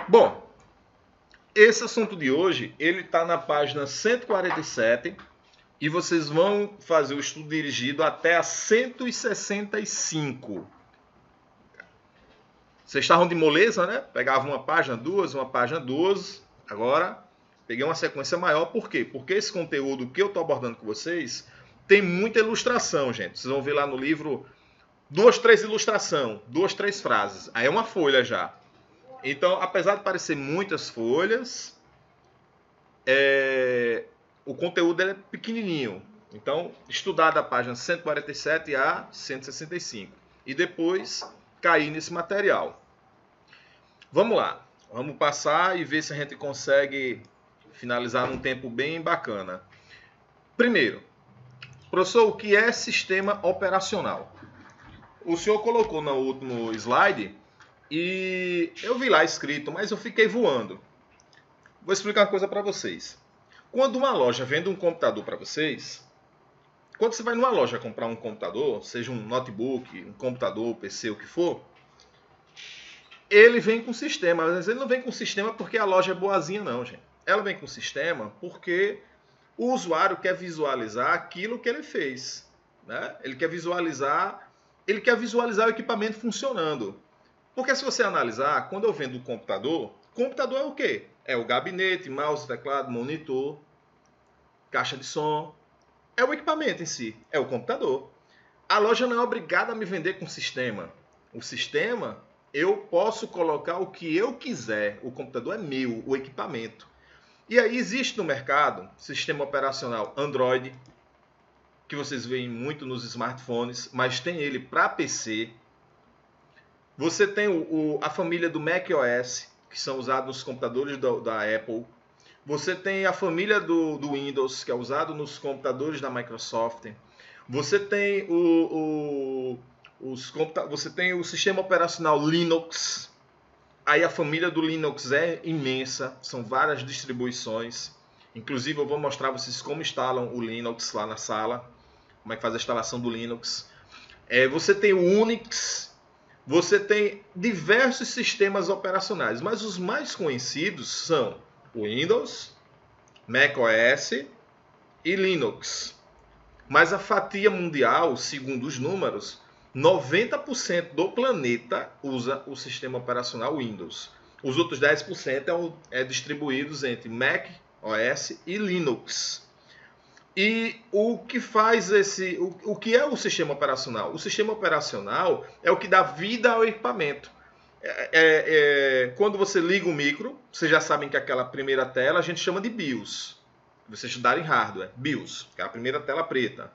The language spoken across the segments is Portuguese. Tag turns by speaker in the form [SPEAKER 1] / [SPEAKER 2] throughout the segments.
[SPEAKER 1] Bom, esse assunto de hoje, ele está na página 147 e vocês vão fazer o estudo dirigido até a 165. Vocês estavam de moleza, né? Pegavam uma página, duas. Agora, peguei uma sequência maior. Por quê? Porque esse conteúdo que eu estou abordando com vocês tem muita ilustração, gente. Vocês vão ver lá no livro 2, 3 ilustrações, 2, 3 frases. Aí é uma folha já. Então, apesar de parecer muitas folhas, o conteúdo é pequenininho. Então, estudar da página 147 a 165. E depois cair nesse material. Vamos lá. Vamos passar e ver se a gente consegue finalizar num tempo bem bacana. Primeiro, professor, o que é sistema operacional? O senhor colocou no último slide e eu vi lá escrito, mas eu fiquei voando. Vou explicar uma coisa para vocês. Quando uma loja vende um computador para vocês, quando você vai numa loja comprar um computador, seja um notebook, um computador, PC, o que for, ele vem com sistema. Às vezes ele não vem com sistema porque a loja é boazinha, não, gente. Ela vem com sistema porque o usuário quer visualizar aquilo que ele fez, né? Ele quer visualizar o equipamento funcionando. Porque se você analisar, quando eu vendo um computador é o quê? É o gabinete, mouse, teclado, monitor, caixa de som. É o equipamento em si, é o computador. A loja não é obrigada a me vender com sistema. O sistema, eu posso colocar o que eu quiser. O computador é meu, o equipamento. E aí existe no mercado sistema operacional Android, que vocês veem muito nos smartphones, mas tem ele para PC. Você tem a família do macOS, que são usados nos computadores da Apple. Você tem a família do Windows, que é usado nos computadores da Microsoft. Você tem você tem o sistema operacional Linux. Aí a família do Linux é imensa, são várias distribuições. Inclusive eu vou mostrar para vocês como instalam o Linux lá na sala, como é que faz a instalação do Linux. Você tem o Unix, você tem diversos sistemas operacionais, mas os mais conhecidos são o Windows, macOS e Linux. Mas a fatia mundial, segundo os números, 90% do planeta usa o sistema operacional Windows. Os outros 10% é distribuídos entre Mac OS e Linux. E o que faz o que é o sistema operacional? O sistema operacional é o que dá vida ao equipamento. Quando você liga o micro, vocês já sabem que aquela primeira tela a gente chama de BIOS. Vocês estudarem hardware, BIOS, que é a primeira tela preta.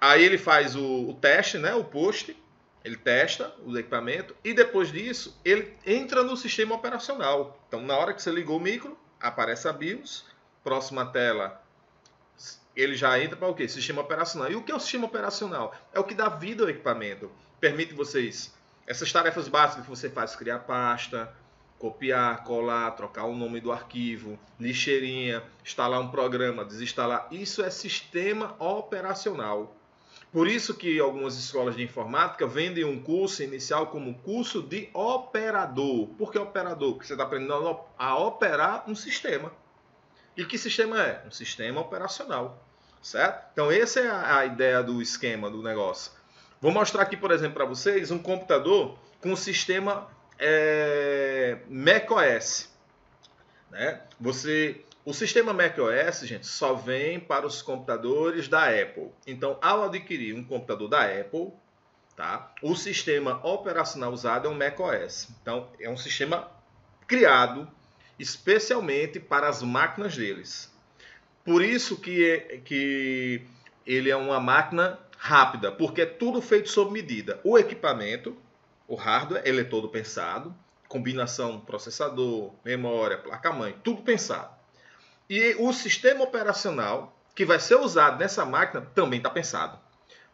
[SPEAKER 1] Aí ele faz o teste, né, o post, ele testa o equipamento e depois disso ele entra no sistema operacional. Então na hora que você ligou o micro, aparece a BIOS, próxima tela ele já entra para o quê? Sistema operacional. E o que é o sistema operacional? É o que dá vida ao equipamento. Permite vocês, essas tarefas básicas que você faz, criar pasta, copiar, colar, trocar o nome do arquivo, lixeirinha, instalar um programa, desinstalar. Isso é sistema operacional. Por isso que algumas escolas de informática vendem um curso inicial como curso de operador. Por que operador? Porque você está aprendendo a operar um sistema. E que sistema é? Um sistema operacional. Certo? Então, essa é a ideia do esquema do negócio. Vou mostrar aqui, por exemplo, para vocês um computador com o sistema macOS. Né? O sistema macOS, gente, só vem para os computadores da Apple. Então, ao adquirir um computador da Apple, tá? O sistema operacional usado é um macOS. Então, é um sistema criado especialmente para as máquinas deles. Por isso que ele é uma máquina rápida, porque é tudo feito sob medida. O equipamento, o hardware, ele é todo pensado, combinação processador, memória, placa-mãe, tudo pensado. E o sistema operacional que vai ser usado nessa máquina também está pensado.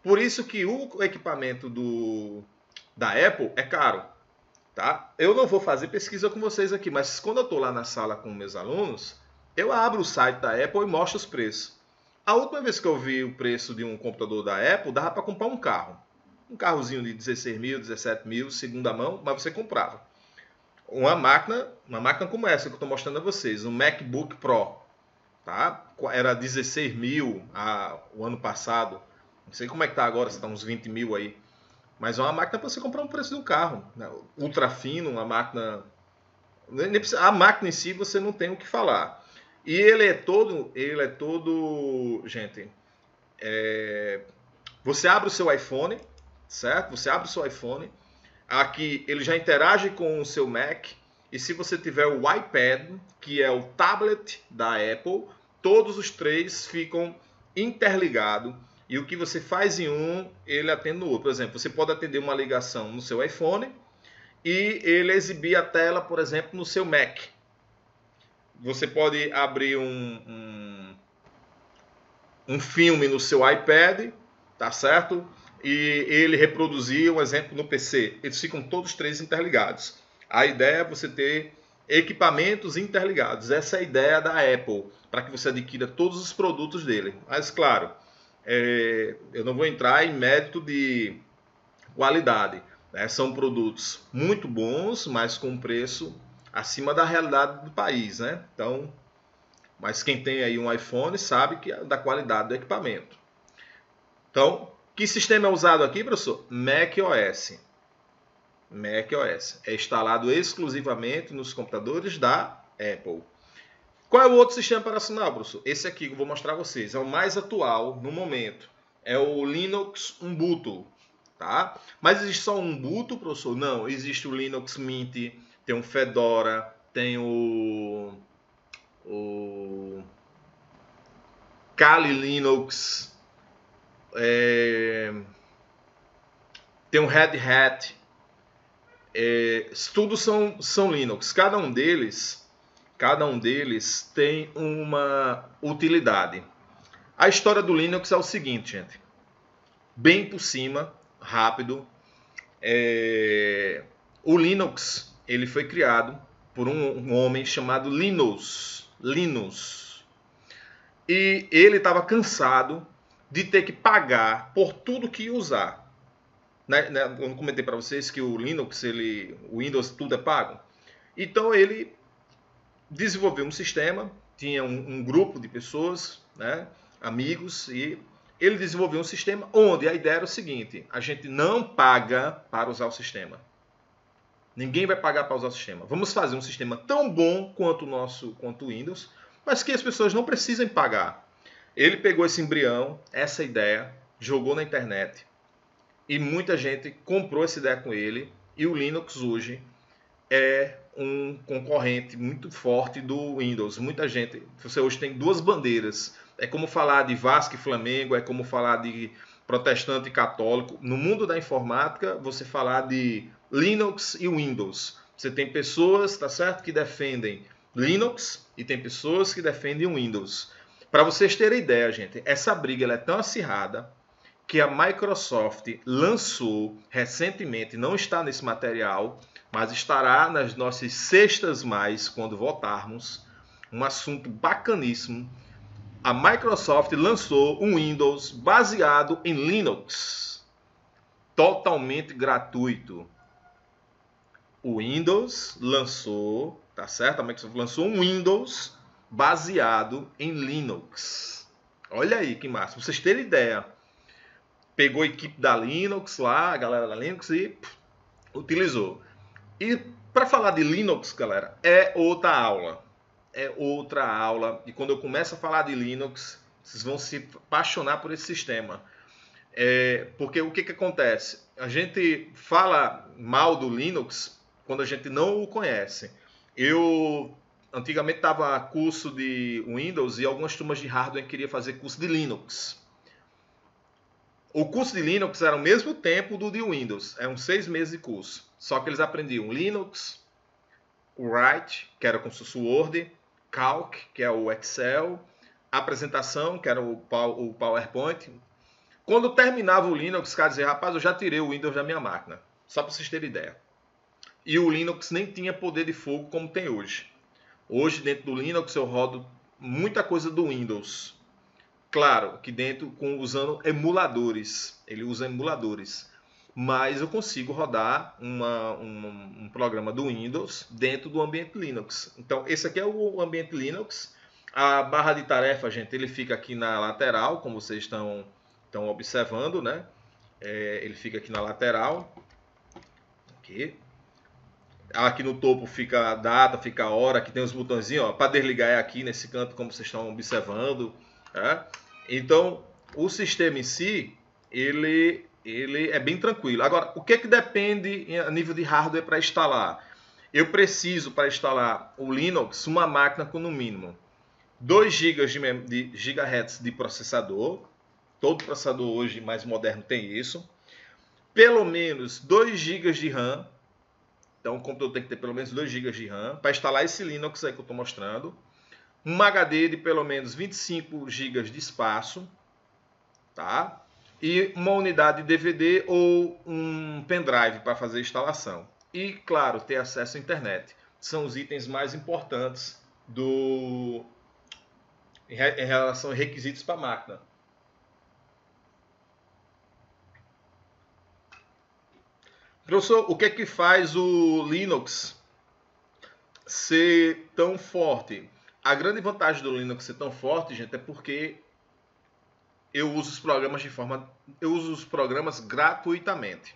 [SPEAKER 1] Por isso que o equipamento da Apple é caro. Tá? Eu não vou fazer pesquisa com vocês aqui, mas quando eu estou lá na sala com meus alunos, eu abro o site da Apple e mostro os preços. A última vez que eu vi o preço de um computador da Apple, dava para comprar um carro. Um carrozinho de 16 mil, 17 mil, segunda mão, mas você comprava. uma máquina como essa que eu estou mostrando a vocês, um MacBook Pro, tá? Era 16 mil o ano passado. Não sei como é que tá agora, se está uns 20 mil aí. Mas é uma máquina para você comprar um preço de um carro, né? Ultra fino, uma máquina. A máquina em si você não tem o que falar. E ele é todo, gente. Você abre o seu iPhone, certo? Você abre o seu iPhone. Aqui ele já interage com o seu Mac. E se você tiver o iPad, que é o tablet da Apple, todos os três ficam interligados. E o que você faz em um, ele atende no outro. Por exemplo, você pode atender uma ligação no seu iPhone e ele exibir a tela, por exemplo, no seu Mac. Você pode abrir um filme no seu iPad, tá certo? E ele reproduzir um exemplo no PC. Eles ficam todos três interligados. A ideia é você ter equipamentos interligados. Essa é a ideia da Apple, para que você adquira todos os produtos dele. Mas, claro, eu não vou entrar em mérito de qualidade. Né? São produtos muito bons, mas com preço acima da realidade do país. Né? Então, mas quem tem aí um iPhone sabe que é da qualidade do equipamento. Então, que sistema é usado aqui, professor? macOS. macOS. É instalado exclusivamente nos computadores da Apple. Qual é o outro sistema operacional, professor? Esse aqui que eu vou mostrar a vocês. É o mais atual no momento. É o Linux Ubuntu. Tá? Mas existe só um Ubuntu, professor? Não. Existe o Linux Mint, tem o Fedora, tem o Kali Linux, tem o Red Hat, todos são Linux. Cada um deles tem uma utilidade. A história do Linux é o seguinte, gente. Bem por cima, rápido. O Linux ele foi criado por um homem chamado Linus. E ele estava cansado de ter que pagar por tudo que ia usar. Eu não comentei para vocês que o Linux, o Windows, tudo é pago. Então ele desenvolveu um sistema, tinha um grupo de pessoas, né, amigos, e ele desenvolveu um sistema onde a ideia era o seguinte: a gente não paga para usar o sistema. Ninguém vai pagar para usar o sistema. Vamos fazer um sistema tão bom quanto o Windows, mas que as pessoas não precisem pagar. Ele pegou esse embrião, essa ideia, jogou na internet e muita gente comprou essa ideia com ele. E o Linux hoje é um concorrente muito forte do Windows. Muita gente, você hoje tem duas bandeiras. É como falar de Vasco e Flamengo, é como falar de protestante e católico. No mundo da informática, você falar de Linux e Windows. Você tem pessoas, tá certo, que defendem Linux e tem pessoas que defendem Windows. Para vocês terem ideia, gente, essa briga ela é tão acirrada que a Microsoft lançou recentemente, não está nesse material, mas estará nas nossas sextas mais quando votarmos, um assunto bacaníssimo. A Microsoft lançou um Windows baseado em Linux, totalmente gratuito. O Windows lançou, tá certo? A Microsoft lançou um Windows baseado em Linux. Olha aí que massa, pra vocês terem ideia. Pegou a equipe da Linux lá, a galera da Linux e utilizou. E para falar de Linux, galera, é outra aula. É outra aula. E quando eu começo a falar de Linux, vocês vão se apaixonar por esse sistema. Porque o que acontece? A gente fala mal do Linux quando a gente não o conhece. Eu antigamente dava curso de Windows e algumas turmas de hardware queriam fazer curso de Linux. O curso de Linux era o mesmo tempo do de Windows. Eram 6 meses de curso. Só que eles aprendiam Linux, Write, que era com o Word, Calc, que é o Excel, apresentação, que era o PowerPoint. Quando terminava o Linux, os caras diziam, rapaz, eu já tirei o Windows da minha máquina. Só para vocês terem ideia. E o Linux nem tinha poder de fogo como tem hoje. Hoje, dentro do Linux, eu rodo muita coisa do Windows. Claro que dentro usando emuladores. Ele usa emuladores. mas eu consigo rodar um programa do Windows dentro do ambiente Linux. Então, esse aqui é o ambiente Linux. A barra de tarefa, gente, ele fica aqui na lateral, como vocês estão observando, né? Ele fica aqui na lateral. Aqui no topo fica a data, fica a hora, aqui tem os botõezinhos, para desligar é aqui nesse canto, como vocês estão observando. Tá? Então, o sistema em si, ele é bem tranquilo. Agora, o que depende a nível de hardware para instalar? Eu preciso, para instalar o Linux, uma máquina com no mínimo 2 GB de GHz de processador. Todo processador hoje mais moderno tem isso. Pelo menos 2 GB de RAM. Então o computador tem que ter pelo menos 2 GB de RAM para instalar esse Linux aí que eu estou mostrando. Um HD de pelo menos 25 GB de espaço. Tá? E uma unidade de DVD ou um pendrive para fazer a instalação. E, claro, ter acesso à internet. São os itens mais importantes em relação a requisitos para a máquina. Professor, o que é que faz o Linux ser tão forte? A grande vantagem do Linux ser tão forte, gente, é porque eu uso os programas gratuitamente.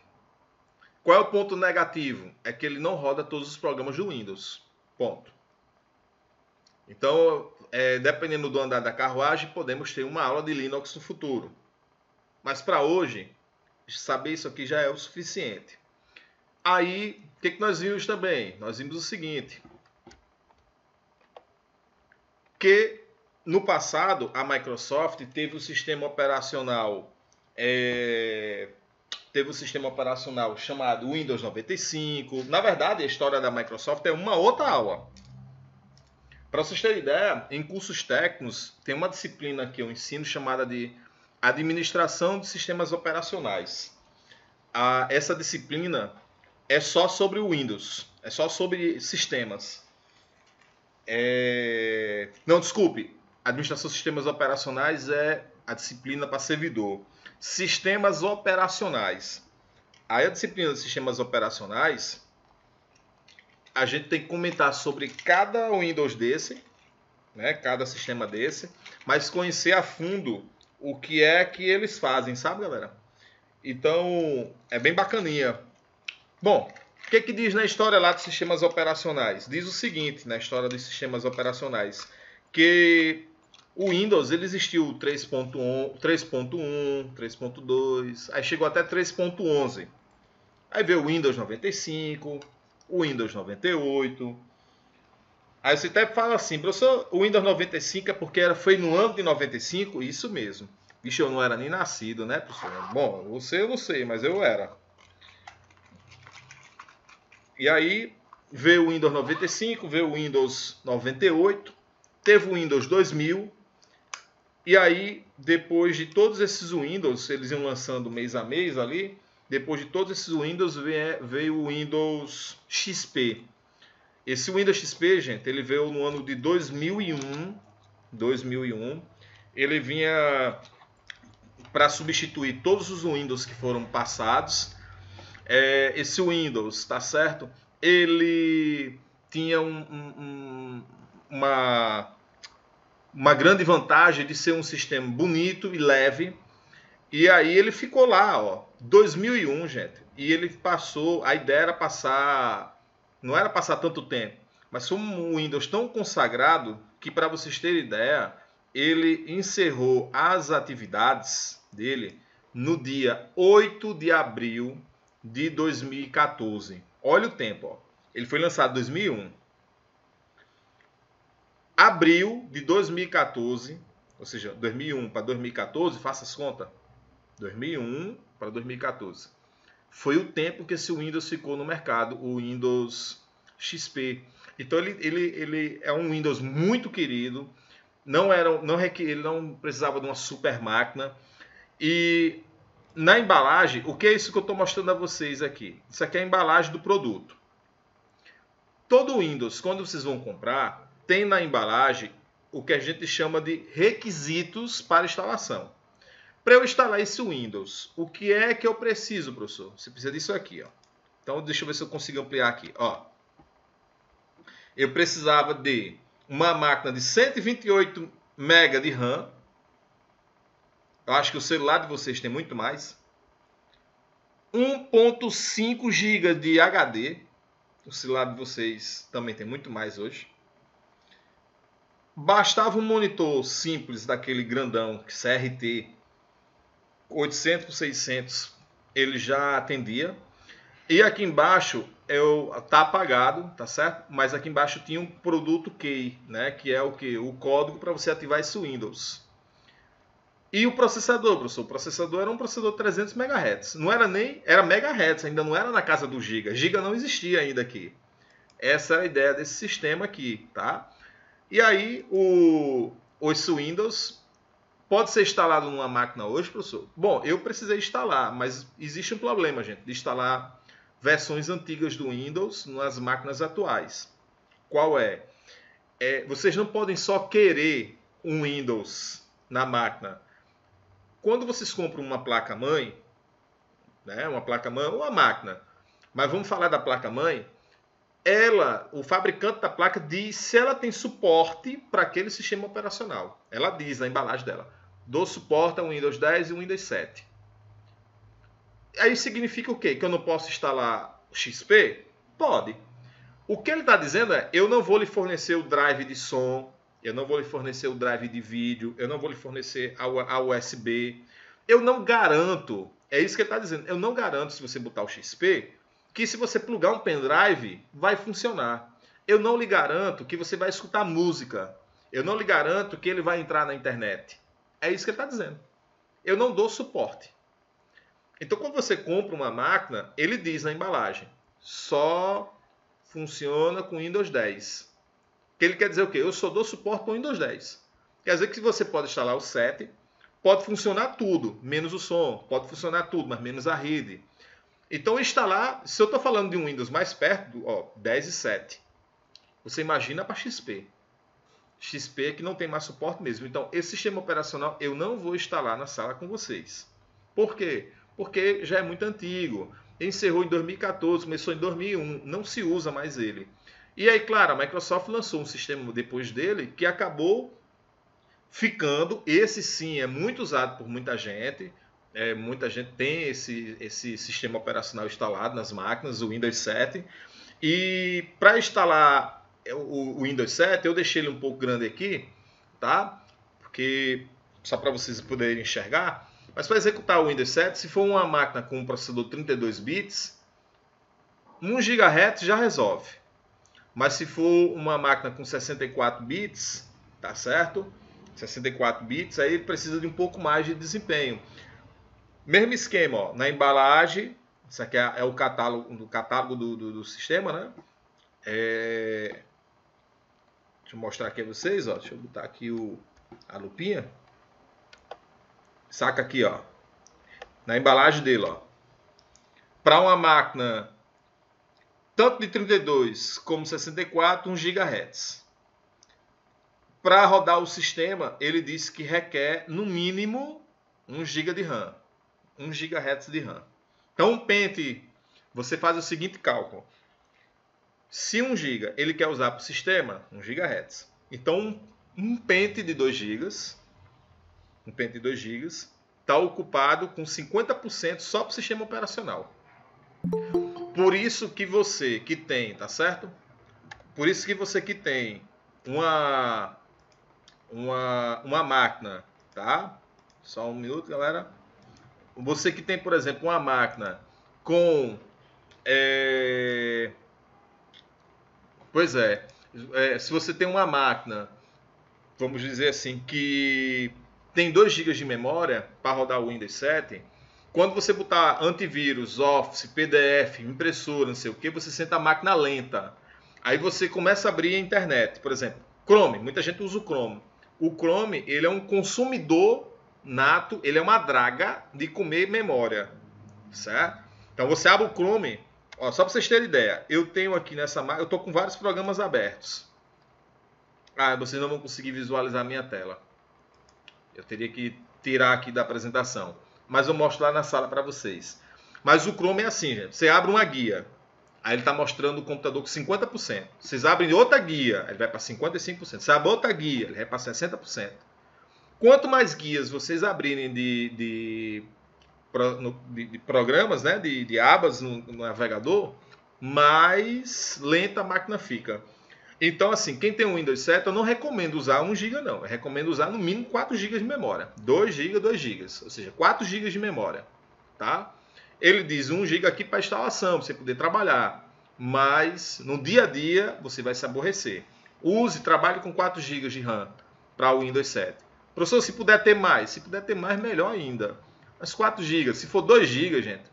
[SPEAKER 1] Qual é o ponto negativo? É que ele não roda todos os programas do Windows. Ponto. Então, dependendo do andar da carruagem, podemos ter uma aula de Linux no futuro. Mas para hoje, saber isso aqui já é o suficiente. Aí, o que nós vimos também? Nós vimos o seguinte, que no passado a Microsoft teve o sistema operacional chamado Windows 95. Na verdade, a história da Microsoft é uma outra aula. Para vocês terem ideia, em cursos técnicos tem uma disciplina que eu ensino chamada de Administração de Sistemas Operacionais. Essa disciplina é só sobre o Windows, é só sobre sistemas. Não, desculpe, Administração de Sistemas Operacionais é a disciplina para servidor. Sistemas Operacionais. Aí a disciplina de Sistemas Operacionais, a gente tem que comentar sobre cada Windows desse, né, cada sistema desse, mas conhecer a fundo o que é que eles fazem, sabe, galera? Então, é bem bacaninha. Bom, o que diz na história lá dos sistemas operacionais? Diz o seguinte, na história dos sistemas operacionais, que o Windows ele existiu 3.1, 3.2, aí chegou até 3.11. Aí veio o Windows 95, o Windows 98. Aí você até fala assim, professor, o Windows 95 é porque foi no ano de 95? Isso mesmo. Vixe, eu não era nem nascido, né, professor? Bom, você eu não sei, mas eu era. E aí veio o Windows 95, veio o Windows 98, teve o Windows 2000. E aí, depois de todos esses Windows, eles iam lançando mês a mês ali, depois de todos esses Windows veio o Windows XP. Esse Windows XP, gente, ele veio no ano de 2001. Ele vinha para substituir todos os Windows que foram passados. Esse Windows, tá certo? Ele tinha uma grande vantagem de ser um sistema bonito e leve. E aí ele ficou lá, ó, 2001, gente. E ele passou, a ideia era passar, não era passar tanto tempo, mas foi um Windows tão consagrado que, para vocês terem ideia, ele encerrou as atividades dele no dia 8 de abril de 2014. Olha o tempo, ó. Ele foi lançado em 2001. Abril de 2014, ou seja, 2001 para 2014, faça as contas. 2001 para 2014. Foi o tempo que esse Windows ficou no mercado, o Windows XP. Então ele é um Windows muito querido, ele não precisava de uma super máquina. E na embalagem, o que é isso que eu estou mostrando a vocês aqui? Isso aqui é a embalagem do produto. Todo Windows, quando vocês vão comprar, tem na embalagem o que a gente chama de requisitos para instalação. Para eu instalar esse Windows, o que é que eu preciso, professor? Você precisa disso aqui, ó. Então, deixa eu ver se eu consigo ampliar aqui, ó. Eu precisava de uma máquina de 128 MB de RAM. Eu acho que o celular de vocês tem muito mais. 1.5 GB de HD. O celular de vocês também tem muito mais hoje. Bastava um monitor simples, daquele grandão, CRT, 800 por 600, ele já atendia. E aqui embaixo tá apagado, tá certo? Mas aqui embaixo tinha um produto key, né? Que é o que? O código para você ativar esse Windows. E o processador, professor? O processador era um processador 300 MHz. Não era nem... Era megahertz, ainda não era na casa do giga. Giga não existia ainda aqui. Essa era a ideia desse sistema aqui, tá? E aí, esse Windows pode ser instalado numa máquina hoje, professor? Bom, eu precisei instalar, mas existe um problema, gente, de instalar versões antigas do Windows nas máquinas atuais. Qual é? Vocês não podem só querer um Windows na máquina. Quando vocês compram uma placa-mãe, né, uma máquina, mas vamos falar da placa-mãe, o fabricante da placa diz se ela tem suporte para aquele sistema operacional. Ela diz na embalagem dela, dou suporte ao Windows 10 e Windows 7. Aí significa o quê? Que eu não posso instalar o XP? Pode. O que ele está dizendo é, eu não vou lhe fornecer o drive de som, eu não vou lhe fornecer o drive de vídeo, eu não vou lhe fornecer a USB. Eu não garanto, é isso que ele está dizendo, eu não garanto, se você botar o XP, que se você plugar um pendrive, vai funcionar. Eu não lhe garanto que você vai escutar música. Eu não lhe garanto que ele vai entrar na internet. É isso que ele está dizendo. Eu não dou suporte. Então, quando você compra uma máquina, ele diz na embalagem, só funciona com Windows 10. Que ele quer dizer o quê? Eu só dou suporte com Windows 10. Quer dizer que você pode instalar o 7, pode funcionar tudo, menos o som. Pode funcionar tudo, mas menos a rede. Então, instalar, se eu estou falando de um Windows mais perto, 10 e 7, você imagina para XP. XP é que não tem mais suporte mesmo. Então, esse sistema operacional eu não vou instalar na sala com vocês. Por quê? Porque já é muito antigo. Encerrou em 2014, começou em 2001, não se usa mais ele. E aí, claro, a Microsoft lançou um sistema depois dele que acabou ficando, esse sim é muito usado por muita gente. Muita gente tem esse sistema operacional instalado nas máquinas, o Windows 7. E para instalar o Windows 7, eu deixei ele um pouco grande aqui, tá? Porque só para vocês poderem enxergar. Mas para executar o Windows 7, se for uma máquina com um processador 32 bits, 1 GHz já resolve. Mas se for uma máquina com 64 bits, tá certo? 64 bits, aí ele precisa de um pouco mais de desempenho. Mesmo esquema, ó, na embalagem, isso aqui é o catálogo do sistema, né? Deixa eu mostrar aqui a vocês, ó. Deixa eu botar aqui a lupinha. Saca aqui, ó. Na embalagem dele, ó. Para uma máquina tanto de 32 como 64, 1 GHz. Para rodar o sistema, ele disse que requer no mínimo 1 GB de RAM. 1 GHz de RAM. Então, um pente, você faz o seguinte cálculo. Se 1 GB ele quer usar para o sistema, 1 GHz. Então, um pente de 2 GB, está ocupado com 50% só para o sistema operacional. Por isso que você que tem, tá certo? Por isso que você que tem uma máquina, tá? Só um minuto, galera. Você que tem, por exemplo, uma máquina com... se você tem uma máquina, vamos dizer assim, que tem 2 GB de memória para rodar o Windows 7, quando você botar antivírus, Office, PDF, impressora, não sei o que, você sente a máquina lenta. Aí você começa a abrir a internet. Por exemplo, Chrome. Muita gente usa o Chrome. O Chrome, ele é um consumidor nato, ele é uma draga de comer memória, certo? Então você abre o Chrome, ó, só para vocês terem ideia, eu tenho aqui nessa máquina, eu estou com vários programas abertos. Vocês não vão conseguir visualizar a minha tela. Eu teria que tirar aqui da apresentação. Mas eu mostro lá na sala para vocês. Mas o Chrome é assim, gente. Você abre uma guia, aí ele está mostrando o computador com 50%. Vocês abrem outra guia, ele vai para 55%. Você abre outra guia, ele vai para 60%. Quanto mais guias vocês abrirem de programas, né, de abas no navegador, mais lenta a máquina fica. Então, assim, quem tem um Windows 7, eu não recomendo usar 1 GB, não. Eu recomendo usar no mínimo 4 GB de memória. 2 GB, 2 GB. Ou seja, 4 GB de memória. Tá? Ele diz 1 GB aqui para instalação, para você poder trabalhar. Mas, no dia a dia, você vai se aborrecer. Use, trabalhe com 4 GB de RAM para o Windows 7. Professor, se puder ter mais. Se puder ter mais, melhor ainda. Mas 4 GB. Se for 2 GB, gente,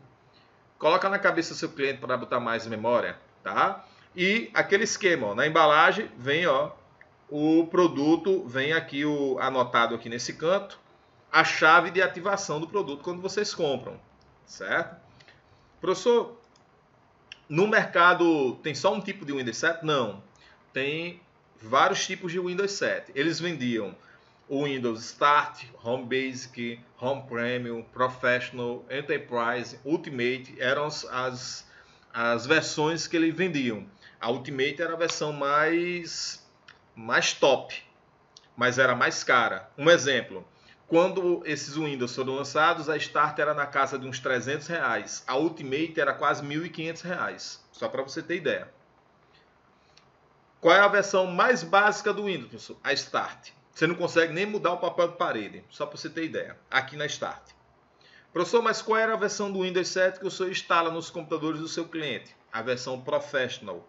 [SPEAKER 1] coloca na cabeça do seu cliente para botar mais memória. Tá? E aquele esquema, ó, na embalagem vem, ó, o produto, vem aqui anotado aqui nesse canto, a chave de ativação do produto quando vocês compram, certo? Professor, no mercado tem só um tipo de Windows 7? Não, tem vários tipos de Windows 7. Eles vendiam o Windows Start, Home Basic, Home Premium, Professional, Enterprise, Ultimate, eram as versões que eles vendiam. A Ultimate era a versão mais top, mas era mais cara. Um exemplo, quando esses Windows foram lançados, a Start era na casa de uns R$300, a Ultimate era quase R$1.500, só para você ter ideia. Qual é a versão mais básica do Windows, professor? A Start. Você não consegue nem mudar o papel de parede, só para você ter ideia, aqui na Start. Professor, mas qual era a versão do Windows 7 que o senhor instala nos computadores do seu cliente? A versão Professional.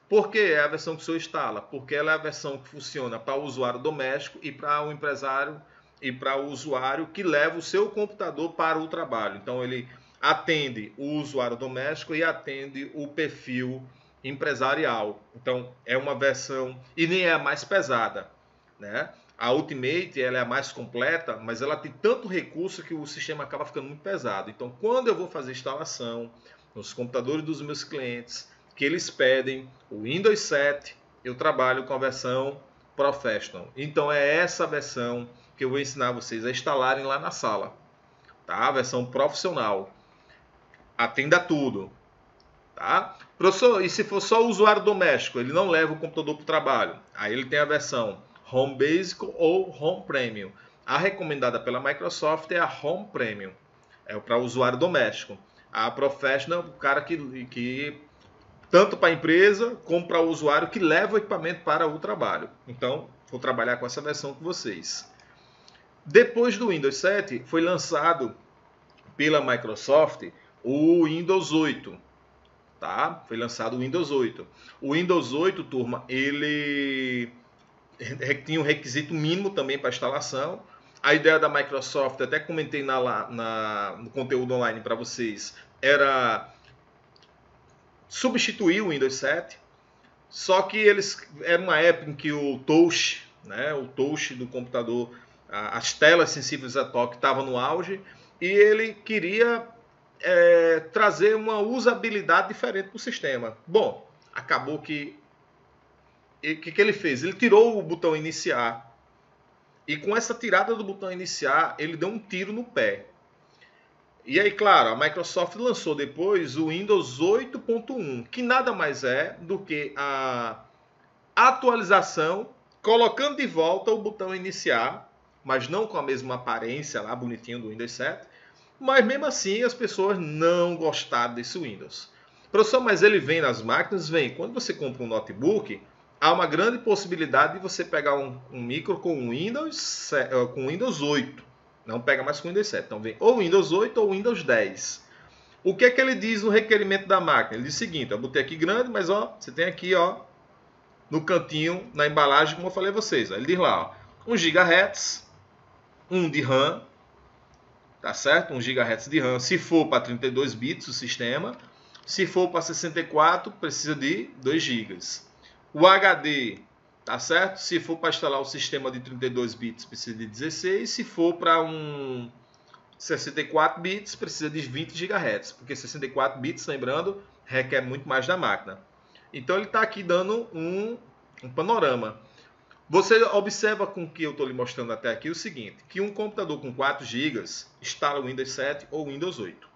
[SPEAKER 1] Por que é a versão que o senhor instala? Porque ela é a versão que funciona para o usuário doméstico e para o empresário e para o usuário que leva o seu computador para o trabalho. Então ele atende o usuário doméstico e atende o perfil empresarial. Então é uma versão e nem é a mais pesada, né? A Ultimate ela é a mais completa, mas ela tem tanto recurso que o sistema acaba ficando muito pesado. Então quando eu vou fazer instalação nos computadores dos meus clientes, que eles pedem o Windows 7, eu trabalho com a versão Professional. Então é essa versão que eu vou ensinar vocês a instalarem lá na sala. Tá? A versão profissional. Atenda tudo. Tá? Professor, e se for só o usuário doméstico, ele não leva o computador para o trabalho. Aí ele tem a versão Home Basic ou Home Premium. A recomendada pela Microsoft é a Home Premium. É para o usuário doméstico. A Professional, o cara que tanto para a empresa como para o usuário que leva o equipamento para o trabalho. Então, vou trabalhar com essa versão com vocês. Depois do Windows 7, foi lançado pela Microsoft o Windows 8. Tá? Foi lançado o Windows 8. O Windows 8, turma, ele tinha um requisito mínimo também para instalação. A ideia da Microsoft, até comentei no conteúdo online para vocês, era substituir o Windows 7, só que era uma época em que o touch, né, o touch do computador, as telas sensíveis a toque estavam no auge e ele queria trazer uma usabilidade diferente para o sistema. Bom, acabou que ele fez? Ele tirou o botão iniciar e com essa tirada do botão iniciar ele deu um tiro no pé. E aí, claro, a Microsoft lançou depois o Windows 8.1, que nada mais é do que a atualização, colocando de volta o botão iniciar, mas não com a mesma aparência lá, bonitinho do Windows 7. Mas mesmo assim as pessoas não gostaram desse Windows. Professor, mas ele vem nas máquinas? Vem. Quando você compra um notebook, há uma grande possibilidade de você pegar um micro com Windows 8. Não pega mais com Windows 7. Então vem ou Windows 8 ou Windows 10. O que é que ele diz no requerimento da máquina? Ele diz o seguinte, eu botei aqui grande, mas ó, você tem aqui ó, no cantinho, na embalagem, como eu falei a vocês. Ó, ele diz lá, ó, 1 GHz, 1 de RAM, tá certo? 1 GHz de RAM, se for para 32 bits o sistema. Se for para 64, precisa de 2 GB. O HD... tá certo? Se for para instalar o sistema de 32 bits, precisa de 16. Se for para um 64 bits, precisa de 20 GHz. Porque 64 bits, lembrando, requer muito mais da máquina. Então ele está aqui dando um panorama. Você observa com o que eu estou lhe mostrando até aqui o seguinte, que um computador com 4 GB instala o Windows 7 ou o Windows 8.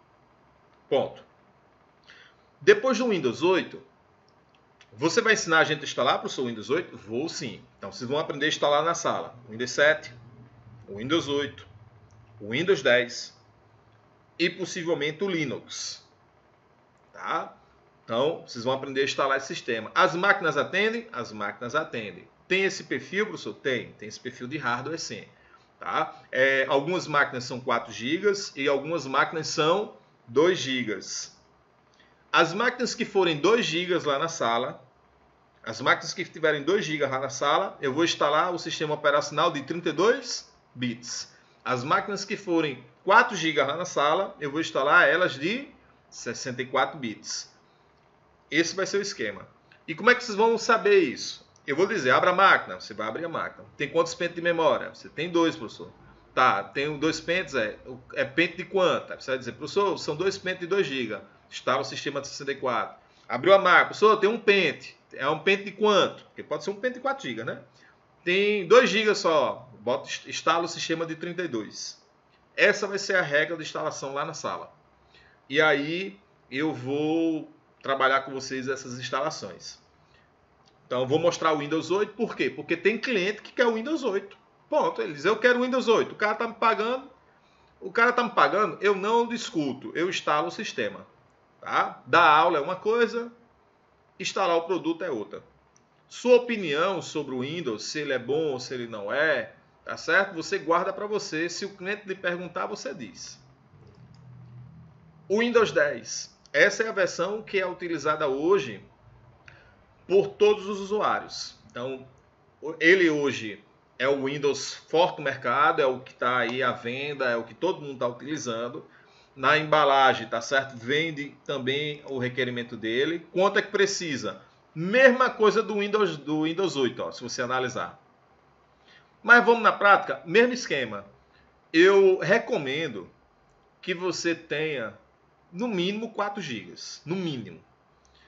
[SPEAKER 1] Ponto. Depois do Windows 8, você vai ensinar a gente a instalar para o seu Windows 8? Vou sim. Então vocês vão aprender a instalar na sala. O Windows 7, o Windows 8, o Windows 10 e possivelmente o Linux. Tá? Então, vocês vão aprender a instalar esse sistema. As máquinas atendem? As máquinas atendem. Tem esse perfil, professor? Tem esse perfil de hardware sim. Tá? Algumas máquinas são 4 GB e algumas máquinas são 2 GB. As máquinas que forem 2 GB lá na sala, as máquinas que tiverem 2 GB lá na sala, eu vou instalar o sistema operacional de 32 bits. As máquinas que forem 4 GB lá na sala, eu vou instalar elas de 64 bits. Esse vai ser o esquema. E como é que vocês vão saber isso? Eu vou dizer, abra a máquina. Você vai abrir a máquina. Tem quantos pentes de memória? Você tem 2, professor. Tá, tenho 2 pentes. É pente de quanto? Você vai dizer, professor, são 2 pentes de 2 GB. Instala o sistema de 64. Abriu a máquina. Professor, tem um pente. É um pente de quanto? Porque pode ser um pente de 4 GB, né? Tem 2 GB só. Instala o sistema de 32. Essa vai ser a regra de instalação lá na sala. E aí eu vou trabalhar com vocês essas instalações. Então, eu vou mostrar o Windows 8. Por quê? Porque tem cliente que quer o Windows 8. Ponto. Ele diz, eu quero o Windows 8. O cara está me pagando. Eu não discuto. Eu instalo o sistema. Tá? Dar aula é uma coisa. Instalar o produto é outra. Sua opinião sobre o Windows, se ele é bom ou se ele não é, tá certo? Você guarda para você. Se o cliente lhe perguntar, você diz. O Windows 10. Essa é a versão que é utilizada hoje por todos os usuários. Então, ele hoje é o Windows forte no mercado, é o que está aí à venda, é o que todo mundo está utilizando. Na embalagem, tá certo? Vende também o requerimento dele. Quanto é que precisa? Mesma coisa do Windows 8, ó, se você analisar. Mas vamos na prática, mesmo esquema. Eu recomendo que você tenha no mínimo 4 GB, no mínimo.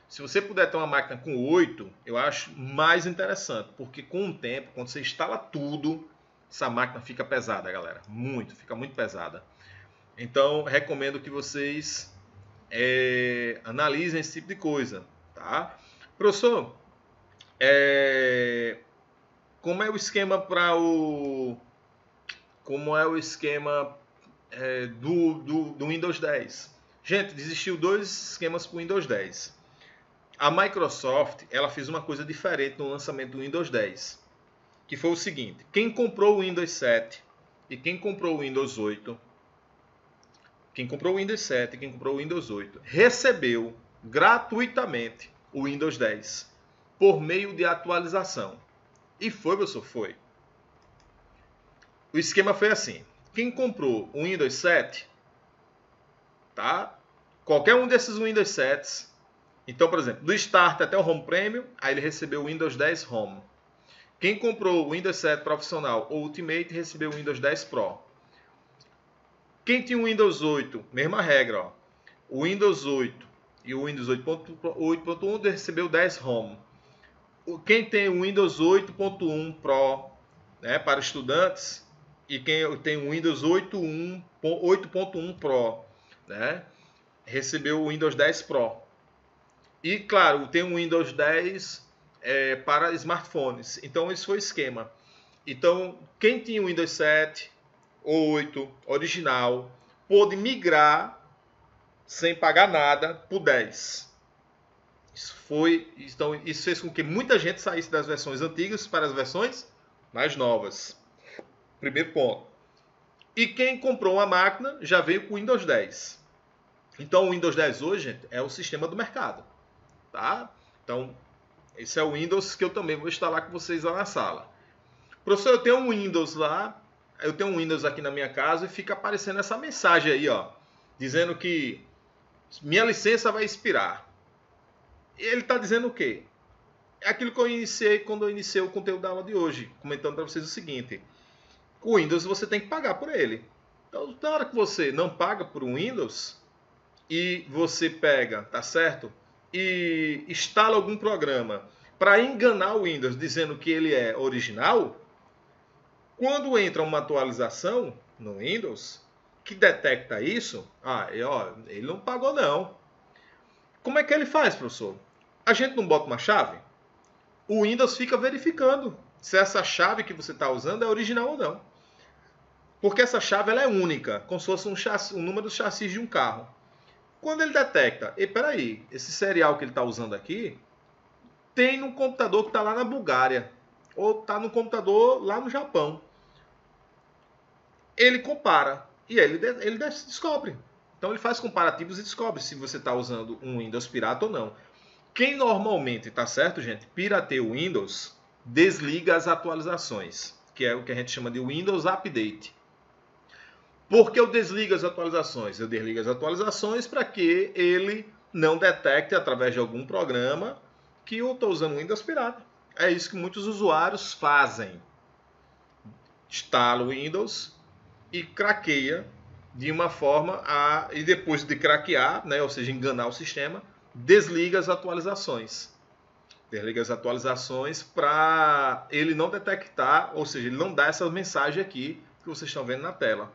[SPEAKER 1] Se você puder ter uma máquina com 8, eu acho mais interessante, porque com o tempo, quando você instala tudo, essa máquina fica pesada, galera. Fica muito pesada. Então, recomendo que vocês analisem esse tipo de coisa, tá? Professor, como é o esquema para o... Como é o esquema do Windows 10? Gente, existiu 2 esquemas para o Windows 10. A Microsoft, ela fez uma coisa diferente no lançamento do Windows 10, que foi o seguinte: quem comprou o Windows 7 e quem comprou o Windows 8, recebeu gratuitamente o Windows 10 por meio de atualização. E foi, professor, foi. O esquema foi assim: quem comprou o Windows 7, tá? Qualquer um desses Windows 7, então, por exemplo, do Start até o Home Premium, aí ele recebeu o Windows 10 Home. Quem comprou o Windows 7 Profissional ou Ultimate recebeu o Windows 10 Pro. Quem tinha o Windows 8, mesma regra, ó. O Windows 8 e o Windows 8.1 recebeu o 10 Home. Quem tem o Windows 8.1 Pro, né, para estudantes, e quem tem o Windows 8.1 Pro, né, recebeu o Windows 10 Pro. E, claro, tem um Windows 10 para smartphones. Então, esse foi o esquema. Então, quem tinha o Windows 7 ou 8 original, pôde migrar sem pagar nada para o 10. Então, isso fez com que muita gente saísse das versões antigas para as versões mais novas. Primeiro ponto. E quem comprou uma máquina já veio com o Windows 10. Então, o Windows 10 hoje, gente, é o sistema do mercado. Tá? Então, esse é o Windows que eu também vou instalar com vocês lá na sala. Professor, eu tenho um Windows lá, eu tenho um Windows aqui na minha casa e fica aparecendo essa mensagem aí, ó, dizendo que minha licença vai expirar. E ele está dizendo o quê? É aquilo que eu iniciei quando eu iniciei o conteúdo da aula de hoje, comentando para vocês o seguinte: o Windows você tem que pagar por ele. Então, na hora que você não paga por um Windows e você pega, tá certo? E instala algum programa, para enganar o Windows dizendo que ele é original, quando entra uma atualização no Windows que detecta isso, ele não pagou não. Como é que ele faz, professor? A gente não bota uma chave? O Windows fica verificando se essa chave que você está usando é original ou não. Porque essa chave ela é única, como se fosse um número do chassi de um carro. Quando ele detecta, peraí, esse serial que ele está usando aqui tem num computador que está lá na Bulgária, ou está no computador lá no Japão. Ele compara e ele descobre. Então ele faz comparativos e descobre se você está usando um Windows pirata ou não. Quem normalmente, tá certo, gente, pirateia o Windows, desliga as atualizações, que é o que a gente chama de Windows Update. Por que eu desligo as atualizações? Eu desligo as atualizações para que ele não detecte através de algum programa que eu estou usando Windows pirata. É isso que muitos usuários fazem. Instala o Windows e craqueia de uma forma e depois de craquear, né, ou seja, enganar o sistema, desliga as atualizações. Desliga as atualizações para ele não detectar, ou seja, ele não dá essa mensagem aqui que vocês estão vendo na tela.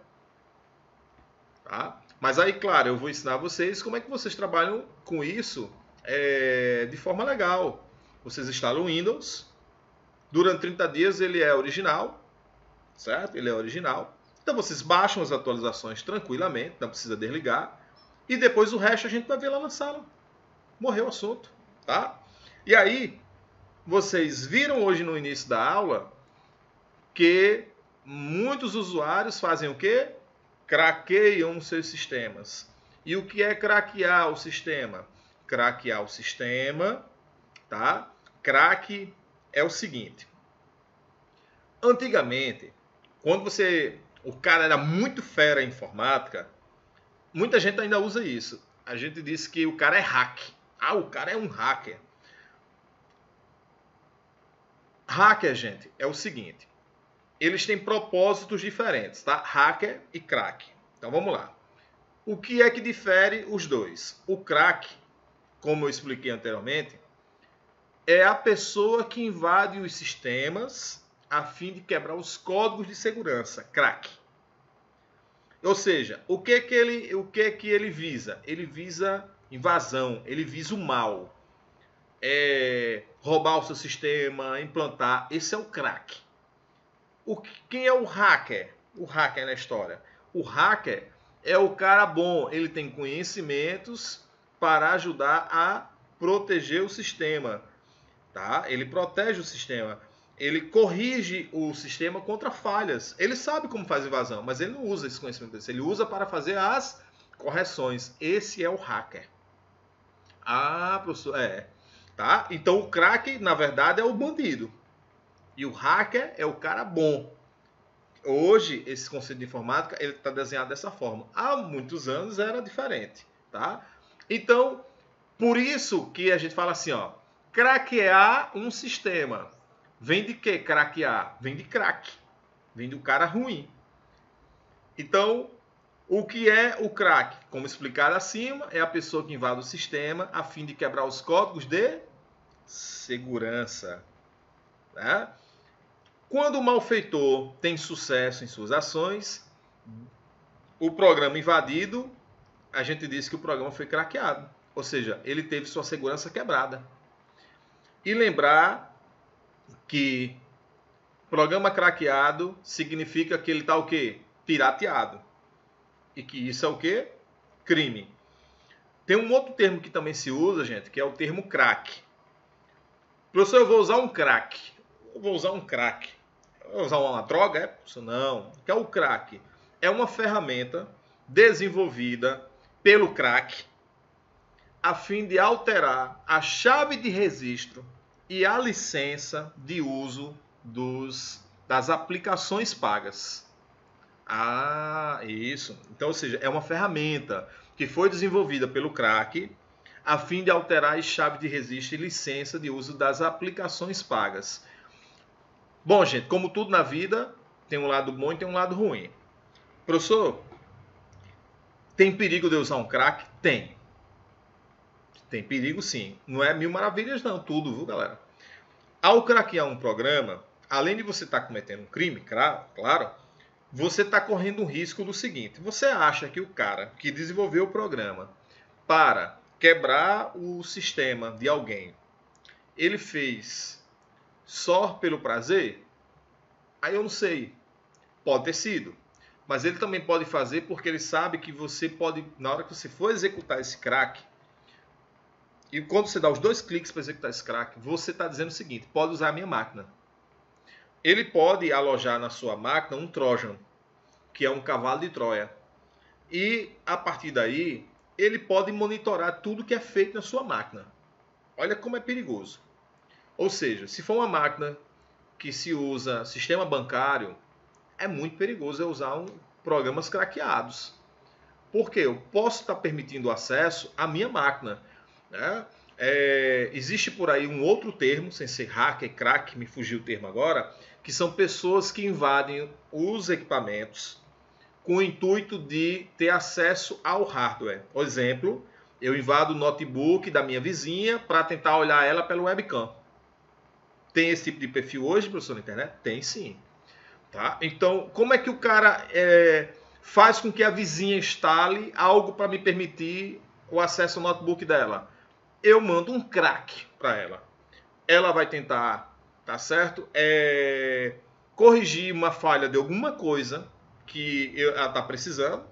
[SPEAKER 1] Tá? Mas aí, claro, eu vou ensinar vocês como é que vocês trabalham com isso de forma legal. Vocês instalam o Windows, durante 30 dias ele é original, certo? Ele é original. Então vocês baixam as atualizações tranquilamente, não precisa desligar. E depois o resto a gente vai ver lá na sala. Morreu o assunto, tá? E aí, vocês viram hoje no início da aula que muitos usuários fazem o quê? Craqueiam os seus sistemas. E o que é craquear o sistema? Craquear o sistema, tá? Crack é o seguinte. Antigamente, quando o cara era muito fera em informática, muita gente ainda usa isso. A gente diz que o cara é hack. O cara é um hacker. Hacker, gente, é o seguinte. Eles têm propósitos diferentes, tá? Hacker e crack. Então vamos lá. O que é que difere os dois? O crack, como eu expliquei anteriormente, é a pessoa que invade os sistemas a fim de quebrar os códigos de segurança. Crack. Ou seja, o que que ele visa? Ele visa invasão, ele visa o mal. Roubar o seu sistema, implantar. Esse é o crack. Quem é o hacker? O hacker na história. O hacker é o cara bom. Ele tem conhecimentos para ajudar a proteger o sistema. Tá? Ele protege o sistema. Ele corrige o sistema contra falhas. Ele sabe como faz invasão, mas ele não usa esse conhecimento desse. Ele usa para fazer as correções. Esse é o hacker. Professor, tá? Então o crack, na verdade, é o bandido. E o hacker é o cara bom. Hoje, esse conceito de informática ele está desenhado dessa forma. Há muitos anos era diferente. Tá? Então, por isso que a gente fala assim, ó, craquear um sistema. Vem de que craquear? Vem de crack. Vem do cara ruim. Então, o que é o crack? Como explicado acima, é a pessoa que invade o sistema a fim de quebrar os códigos de segurança. Tá? Quando o malfeitor tem sucesso em suas ações, o programa invadido, a gente diz que o programa foi craqueado. Ou seja, ele teve sua segurança quebrada. E lembrar que programa craqueado significa que ele está o quê? Pirateado. E que isso é o quê? Crime. Tem um outro termo que também se usa, gente, que é o termo crack. Professor, eu vou usar um crack. Eu vou usar um crack. Eu vou usar uma droga? Isso não. O que é o crack? É uma ferramenta desenvolvida pelo crack a fim de alterar a chave de registro e a licença de uso das aplicações pagas. Isso. Então, ou seja, é uma ferramenta que foi desenvolvida pelo crack a fim de alterar a chave de registro e licença de uso das aplicações pagas. Bom, gente, como tudo na vida, tem um lado bom e tem um lado ruim. Professor, tem perigo de eu usar um crack? Tem. Tem perigo sim. Não é mil maravilhas não, tudo, viu, galera? Ao craquear um programa, além de você estar cometendo um crime, claro, você está correndo um risco do seguinte: você acha que o cara que desenvolveu o programa para quebrar o sistema de alguém, ele fez só pelo prazer? Aí eu não sei. Pode ter sido. Mas ele também pode fazer porque ele sabe que você pode, na hora que você for executar esse crack, e quando você dá os 2 cliques para executar esse crack, você está dizendo o seguinte: pode usar a minha máquina. Ele pode alojar na sua máquina um Trojan, que é um cavalo de Troia. E a partir daí, ele pode monitorar tudo que é feito na sua máquina. Olha como é perigoso. Ou seja, se for uma máquina que se usa sistema bancário, é muito perigoso eu usar programas craqueados. Porque eu posso estar permitindo acesso à minha máquina. Né? Existe por aí um outro termo, sem ser hacker, crack, me fugiu o termo agora, que são pessoas que invadem os equipamentos com o intuito de ter acesso ao hardware. Por exemplo, eu invado o notebook da minha vizinha para tentar olhar ela pelo webcam. Tem esse tipo de perfil hoje, professor, na internet? Tem sim. Tá? Então, como é que o cara faz com que a vizinha instale algo para me permitir o acesso ao notebook dela? Eu mando um crack para ela. Ela vai tentar, tá certo? Corrigir uma falha de alguma coisa que ela está precisando,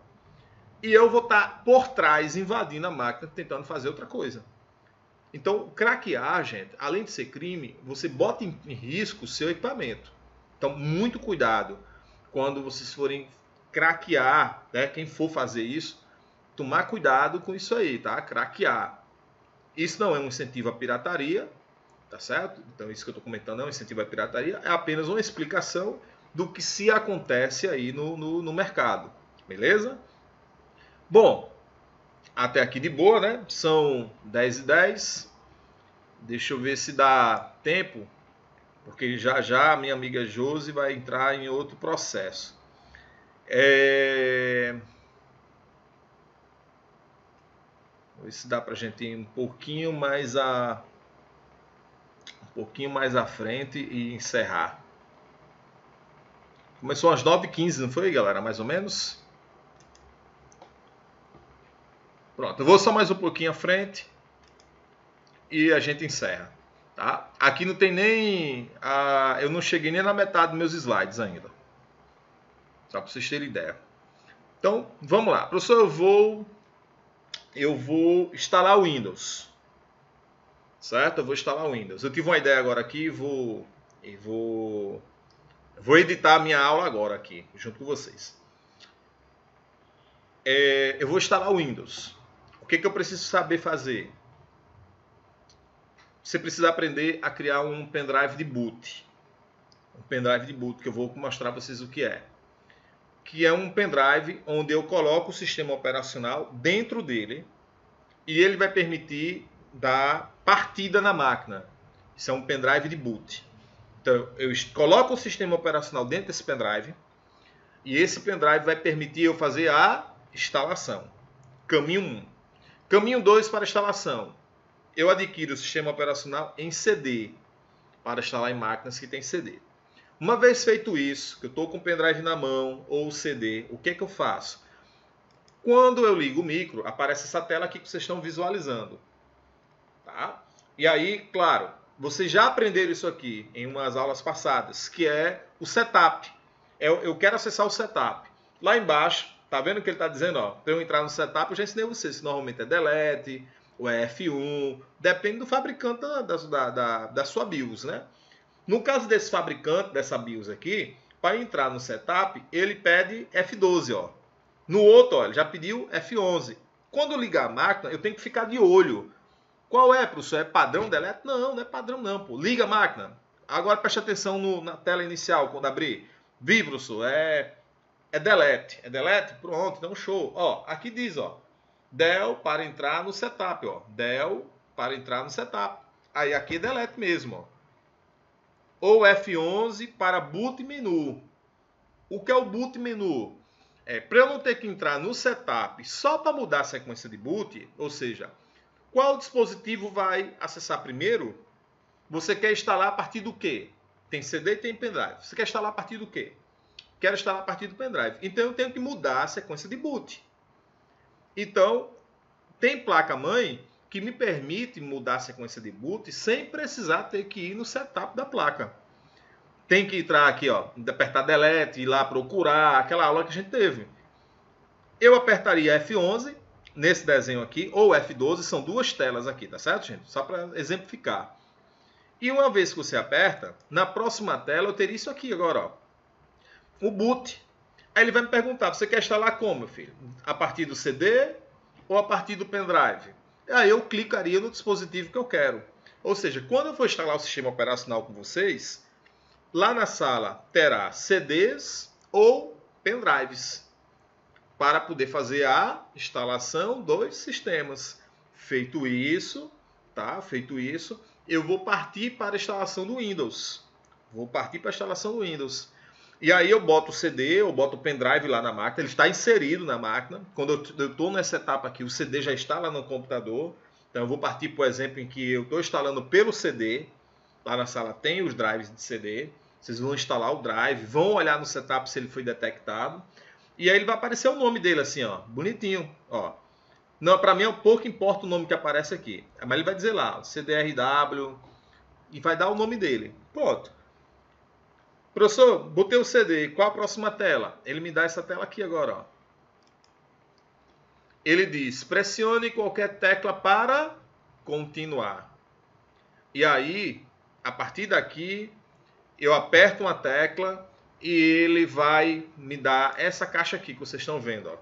[SPEAKER 1] e eu vou estar por trás invadindo a máquina tentando fazer outra coisa. Então, craquear, gente, além de ser crime, você bota em risco o seu equipamento. Então, muito cuidado quando vocês forem craquear, né? Quem for fazer isso, tomar cuidado com isso aí, tá? Craquear. Isso não é um incentivo à pirataria, tá certo? Então, isso que eu estou comentando não é um incentivo à pirataria, é apenas uma explicação do que se acontece aí no mercado, beleza? Bom, até aqui de boa, né? São 10h10. Deixa eu ver se dá tempo, porque já já a minha amiga Josi vai entrar em outro processo. Vou ver se dá pra gente ir um pouquinho mais à frente e encerrar. Começou às 9h15, não foi, galera? Mais ou menos? Pronto, eu vou só mais um pouquinho à frente e a gente encerra. Tá? Aqui não tem nem... eu não cheguei nem na metade dos meus slides ainda. Só para vocês terem ideia. Então, vamos lá. Professor, eu vou instalar o Windows. Certo? Eu vou instalar o Windows. Eu tive uma ideia agora aqui e vou editar a minha aula agora aqui, junto com vocês. Eu vou instalar o Windows. O que eu preciso saber fazer? Você precisa aprender a criar um pendrive de boot. Um pendrive de boot, que eu vou mostrar para vocês o que é. Que é um pendrive onde eu coloco o sistema operacional dentro dele e ele vai permitir dar partida na máquina. Isso é um pendrive de boot. Então, eu coloco o sistema operacional dentro desse pendrive e esse pendrive vai permitir eu fazer a instalação. Caminho 1. Caminho 2 para a instalação. Eu adquiro o sistema operacional em CD para instalar em máquinas que tem CD. Uma vez feito isso, que eu estou com o pendrive na mão ou o CD, o que eu faço? Quando eu ligo o micro, aparece essa tela aqui que vocês estão visualizando. Tá? E aí, claro, vocês já aprenderam isso aqui em umas aulas passadas, que é o setup. Eu quero acessar o setup. Lá embaixo, tá vendo o que ele está dizendo? Para eu entrar no setup, eu já ensinei vocês. Se normalmente é delete, ou é F1, depende do fabricante da sua BIOS, né? No caso desse fabricante, dessa BIOS aqui, para entrar no setup, ele pede F12, ó. No outro, ó, ele já pediu F11. Quando eu ligar a máquina, eu tenho que ficar de olho. Qual é, professor? É padrão delete? Não, não é padrão não, pô. Liga a máquina. Agora preste atenção na tela inicial, quando abrir. Vi, professor, é delete. É delete? Pronto, então show. Ó, aqui diz, ó. Del para entrar no setup, ó. Del para entrar no setup. Aí aqui é delete mesmo, ó. Ou F11 para boot menu. O que é o boot menu? Para eu não ter que entrar no setup só para mudar a sequência de boot, ou seja, qual dispositivo vai acessar primeiro, Você quer instalar a partir do quê? Tem CD e tem pendrive. Você quer instalar a partir do quê? Quero instalar a partir do pendrive. Então eu tenho que mudar a sequência de boot. Então, tem placa-mãe que me permite mudar a sequência de boot sem precisar ter que ir no setup da placa. Tem que entrar aqui, ó, apertar delete, ir lá procurar, aquela aula que a gente teve. Eu apertaria F11 nesse desenho aqui, ou F12, são duas telas aqui, tá certo, gente? Só para exemplificar. E uma vez que você aperta, na próxima tela eu teria isso aqui agora, ó. O boot. Aí ele vai me perguntar, você quer instalar como, meu filho? A partir do CD ou a partir do pendrive? Aí eu clicaria no dispositivo que eu quero. Ou seja, quando eu for instalar o sistema operacional com vocês, lá na sala terá CDs ou pendrives para poder fazer a instalação dos sistemas. Feito isso, tá? Feito isso, eu vou partir para a instalação do Windows. E aí eu boto o CD, eu boto o pendrive lá na máquina, ele está inserido na máquina. Quando eu estou nessa etapa aqui, o CD já está lá no computador. Então eu vou partir, por exemplo, em que eu estou instalando pelo CD. Lá na sala tem os drives de CD. Vocês vão instalar o drive, vão olhar no setup se ele foi detectado. E aí ele vai aparecer o nome dele assim, ó, bonitinho, ó. Não, para mim é um pouco importa o nome que aparece aqui. Mas ele vai dizer lá, CDRW, e vai dar o nome dele. Pronto. Professor, botei o CD, qual a próxima tela? Ele me dá essa tela aqui agora, ó. Ele diz, pressione qualquer tecla para continuar. E aí, a partir daqui, eu aperto uma tecla e ele vai me dar essa caixa aqui que vocês estão vendo, ó,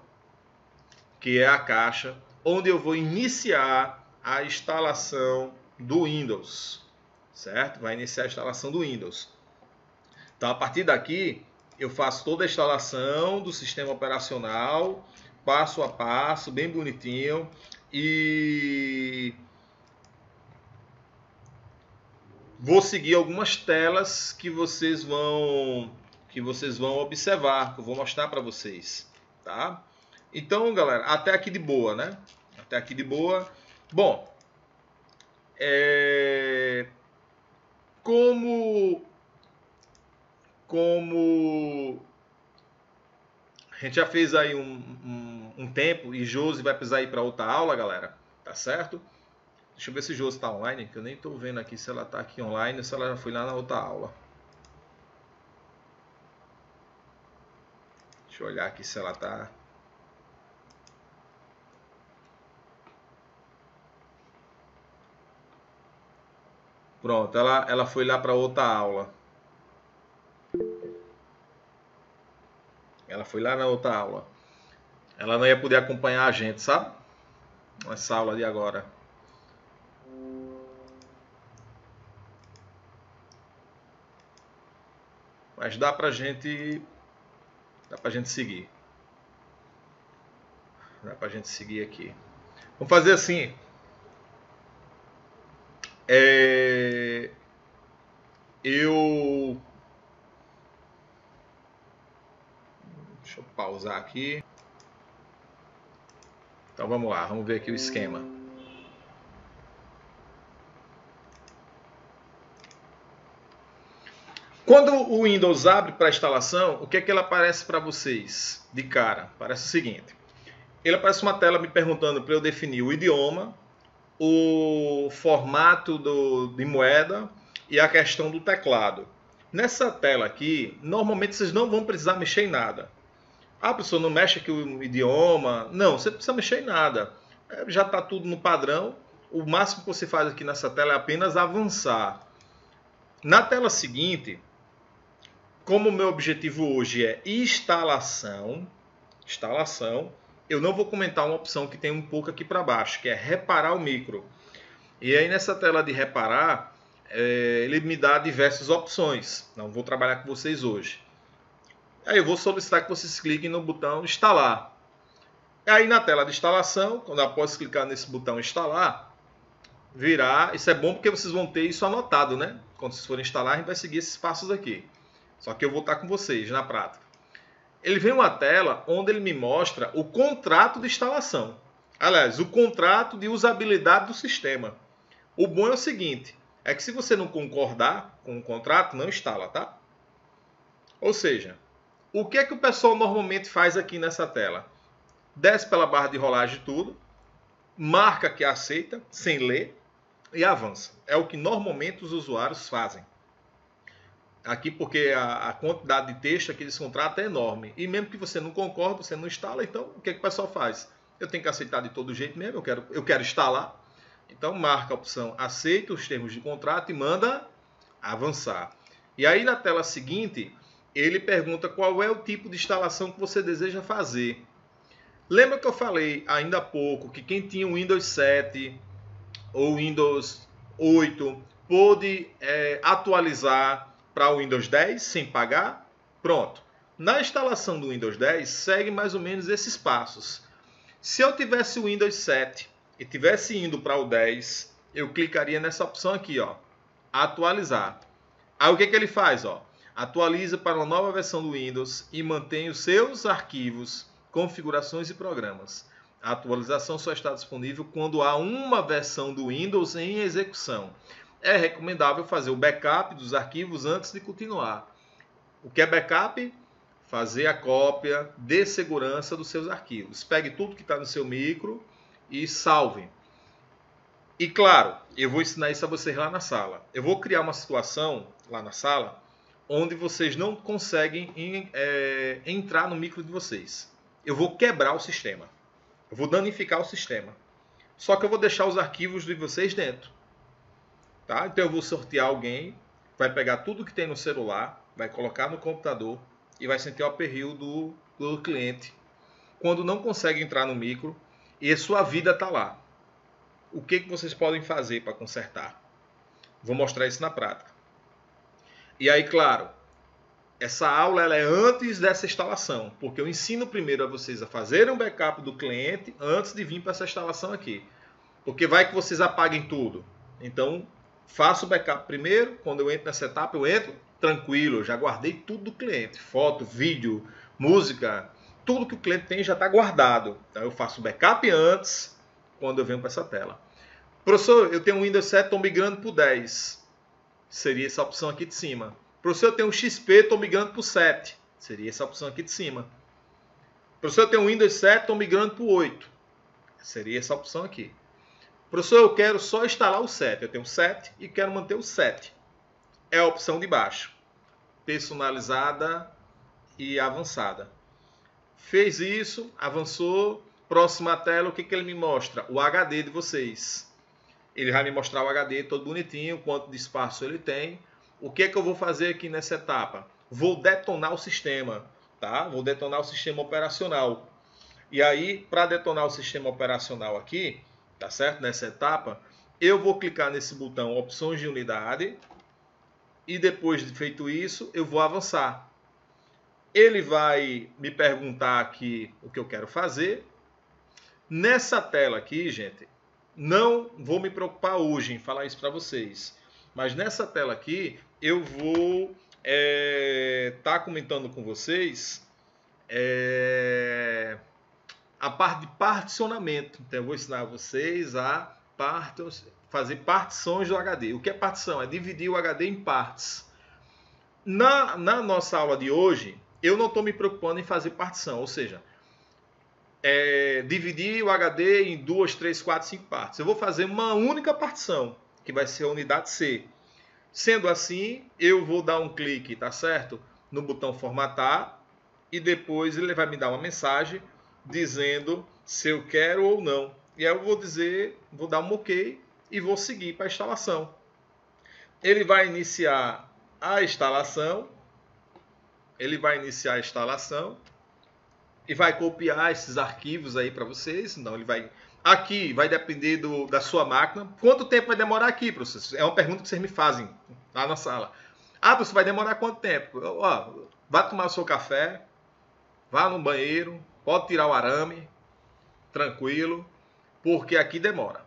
[SPEAKER 1] que é a caixa onde eu vou iniciar a instalação do Windows, certo? Vai iniciar a instalação do Windows. Então, a partir daqui, eu faço toda a instalação do sistema operacional, passo a passo, bem bonitinho, e vou seguir algumas telas que vocês vão observar, que eu vou mostrar para vocês, tá? Então, galera, até aqui de boa, né? Até aqui de boa. Bom, como a gente já fez aí um tempo e Josi vai precisar ir para outra aula, galera, tá certo? Deixa eu ver se Josi está online, que eu nem estou vendo aqui se ela está aqui online ou se ela já foi lá na outra aula. Deixa eu olhar aqui se ela está... Pronto, ela foi lá para outra aula. Ela foi lá na outra aula. Ela não ia poder acompanhar a gente, sabe? Essa aula de agora. Mas dá pra gente seguir. Dá pra gente seguir aqui. Vamos fazer assim. Deixa eu pausar aqui. Então vamos lá, vamos ver aqui o esquema. Quando o Windows abre para instalação, o que é que ele aparece para vocês de cara? Parece o seguinte. Ele aparece uma tela me perguntando para eu definir o idioma, o formato de moeda e a questão do teclado. Nessa tela aqui, normalmente vocês não vão precisar mexer em nada. Ah, professor, não mexe aqui o idioma. Não, você não precisa mexer em nada. Já está tudo no padrão. O máximo que você faz aqui nessa tela é apenas avançar. Na tela seguinte, como o meu objetivo hoje é instalação, eu não vou comentar uma opção que tem um pouco aqui para baixo, que é reparar o micro. E aí nessa tela de reparar, ele me dá diversas opções. Não vou trabalhar com vocês hoje. Aí eu vou solicitar que vocês cliquem no botão instalar. Aí na tela de instalação, quando após clicar nesse botão instalar, virá, isso é bom porque vocês vão ter isso anotado, né? Quando vocês forem instalar, a gente vai seguir esses passos aqui. Só que eu vou estar com vocês na prática. Ele vem uma tela onde ele me mostra o contrato de instalação. Aliás, o contrato de usabilidade do sistema. O bom é o seguinte, é que se você não concordar com o contrato, não instala, tá? Ou seja, o que é que o pessoal normalmente faz aqui nessa tela? Desce pela barra de rolagem tudo, marca que aceita, sem ler, e avança. É o que normalmente os usuários fazem. Aqui porque a quantidade de texto aqui desse contrato é enorme. E mesmo que você não concorde, você não instala, então o que é que o pessoal faz? Eu tenho que aceitar de todo jeito mesmo, eu quero instalar. Então marca a opção aceita os termos de contrato e manda avançar. E aí na tela seguinte, ele pergunta qual é o tipo de instalação que você deseja fazer. Lembra que eu falei ainda há pouco que quem tinha o Windows 7 ou Windows 8 pôde atualizar para o Windows 10 sem pagar? Pronto. Na instalação do Windows 10 segue mais ou menos esses passos. Se eu tivesse o Windows 7 e tivesse indo para o 10, eu clicaria nessa opção aqui, ó, atualizar. Aí o que ele faz? Ó? Atualiza para uma nova versão do Windows e mantém os seus arquivos, configurações e programas. A atualização só está disponível quando há uma versão do Windows em execução. É recomendável fazer o backup dos arquivos antes de continuar. O que é backup? Fazer a cópia de segurança dos seus arquivos. Pegue tudo que está no seu micro e salve. E claro, eu vou ensinar isso a vocês lá na sala. Eu vou criar uma situação lá na sala onde vocês não conseguem entrar no micro de vocês. Eu vou quebrar o sistema. Eu vou danificar o sistema. Só que eu vou deixar os arquivos de vocês dentro. Tá? Então eu vou sortear alguém, vai pegar tudo que tem no celular, vai colocar no computador e vai sentir o aperreio do cliente quando não consegue entrar no micro e a sua vida está lá. O que vocês podem fazer para consertar? Vou mostrar isso na prática. E aí, claro, essa aula ela é antes dessa instalação, porque eu ensino primeiro a vocês a fazerem um backup do cliente antes de vir para essa instalação aqui. Porque vai que vocês apaguem tudo. Então, faço o backup primeiro. Quando eu entro nessa etapa, eu entro tranquilo. Eu já guardei tudo do cliente. Foto, vídeo, música. Tudo que o cliente tem já está guardado. Então, eu faço o backup antes, quando eu venho para essa tela. Professor, eu tenho um Windows 7, estou migrando para o 10. Seria essa opção aqui de cima. Professor, eu tenho um XP, estou migrando para o 7. Seria essa opção aqui de cima. Professor, eu tenho um Windows 7, estou migrando para o 8. Seria essa opção aqui. Professor, eu quero só instalar o 7. Eu tenho o 7 e quero manter o 7. É a opção de baixo. Personalizada e avançada. Fez isso, avançou. Próxima tela, o que ele me mostra? O HD de vocês. Ele vai me mostrar o HD todo bonitinho, quanto de espaço ele tem. O que eu vou fazer aqui nessa etapa? Vou detonar o sistema. Tá? Vou detonar o sistema operacional. E aí, para detonar o sistema operacional aqui, tá certo? Nessa etapa, eu vou clicar nesse botão opções de unidade e depois de feito isso, eu vou avançar. Ele vai me perguntar aqui o que eu quero fazer. Nessa tela aqui, gente, não vou me preocupar hoje em falar isso para vocês, mas nessa tela aqui eu vou tá comentando com vocês a parte de particionamento. Então eu vou ensinar vocês a fazer partições do HD. O que é partição? É dividir o HD em partes. Na nossa aula de hoje, eu não estou me preocupando em fazer partição, ou seja, dividir o HD em 2, 3, 4, 5 partes. Eu vou fazer uma única partição, que vai ser a unidade C. Sendo assim, eu vou dar um clique, tá certo? No botão formatar e depois ele vai me dar uma mensagem dizendo se eu quero ou não. E aí eu vou dar um OK e vou seguir para a instalação. Ele vai iniciar a instalação. E vai copiar esses arquivos aí para vocês. Então ele vai aqui vai depender da sua máquina. Quanto tempo vai demorar aqui, professor? É uma pergunta que vocês me fazem lá na sala. Ah, professor, vai demorar quanto tempo? Vá tomar o seu café, vá no banheiro, pode tirar o arame, tranquilo, porque aqui demora.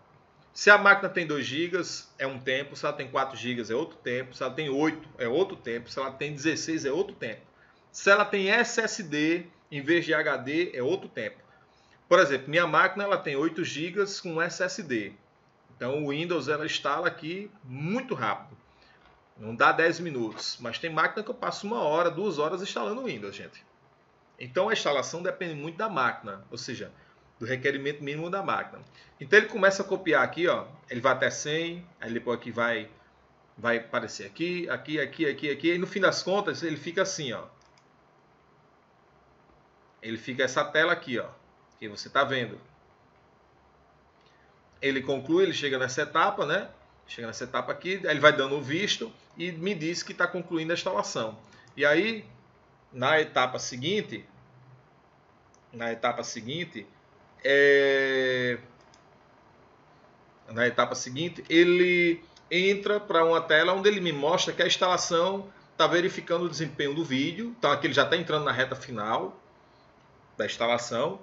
[SPEAKER 1] Se a máquina tem 2 GB, é um tempo. Se ela tem 4 GB, é outro tempo. Se ela tem 8, é outro tempo. Se ela tem 16, é outro tempo. Se ela tem SSD, em vez de HD, é outro tempo. Por exemplo, minha máquina ela tem 8 GB com SSD. Então o Windows ela instala aqui muito rápido. Não dá 10 minutos, mas tem máquina que eu passo 1 hora, 2 horas instalando o Windows, gente. Então a instalação depende muito da máquina, ou seja, do requerimento mínimo da máquina. Então ele começa a copiar aqui, ó, ele vai até 100, aí depois aqui vai aparecer aqui, e no fim das contas ele fica assim, ó. Ele fica essa tela aqui, ó, que você está vendo. Ele conclui, ele chega nessa etapa, né? Chega nessa etapa aqui, aí ele vai dando o visto e me diz que está concluindo a instalação. E aí, na etapa seguinte, ele entra para uma tela onde ele me mostra que a instalação está verificando o desempenho do vídeo. Então aqui ele já está entrando na reta final da instalação.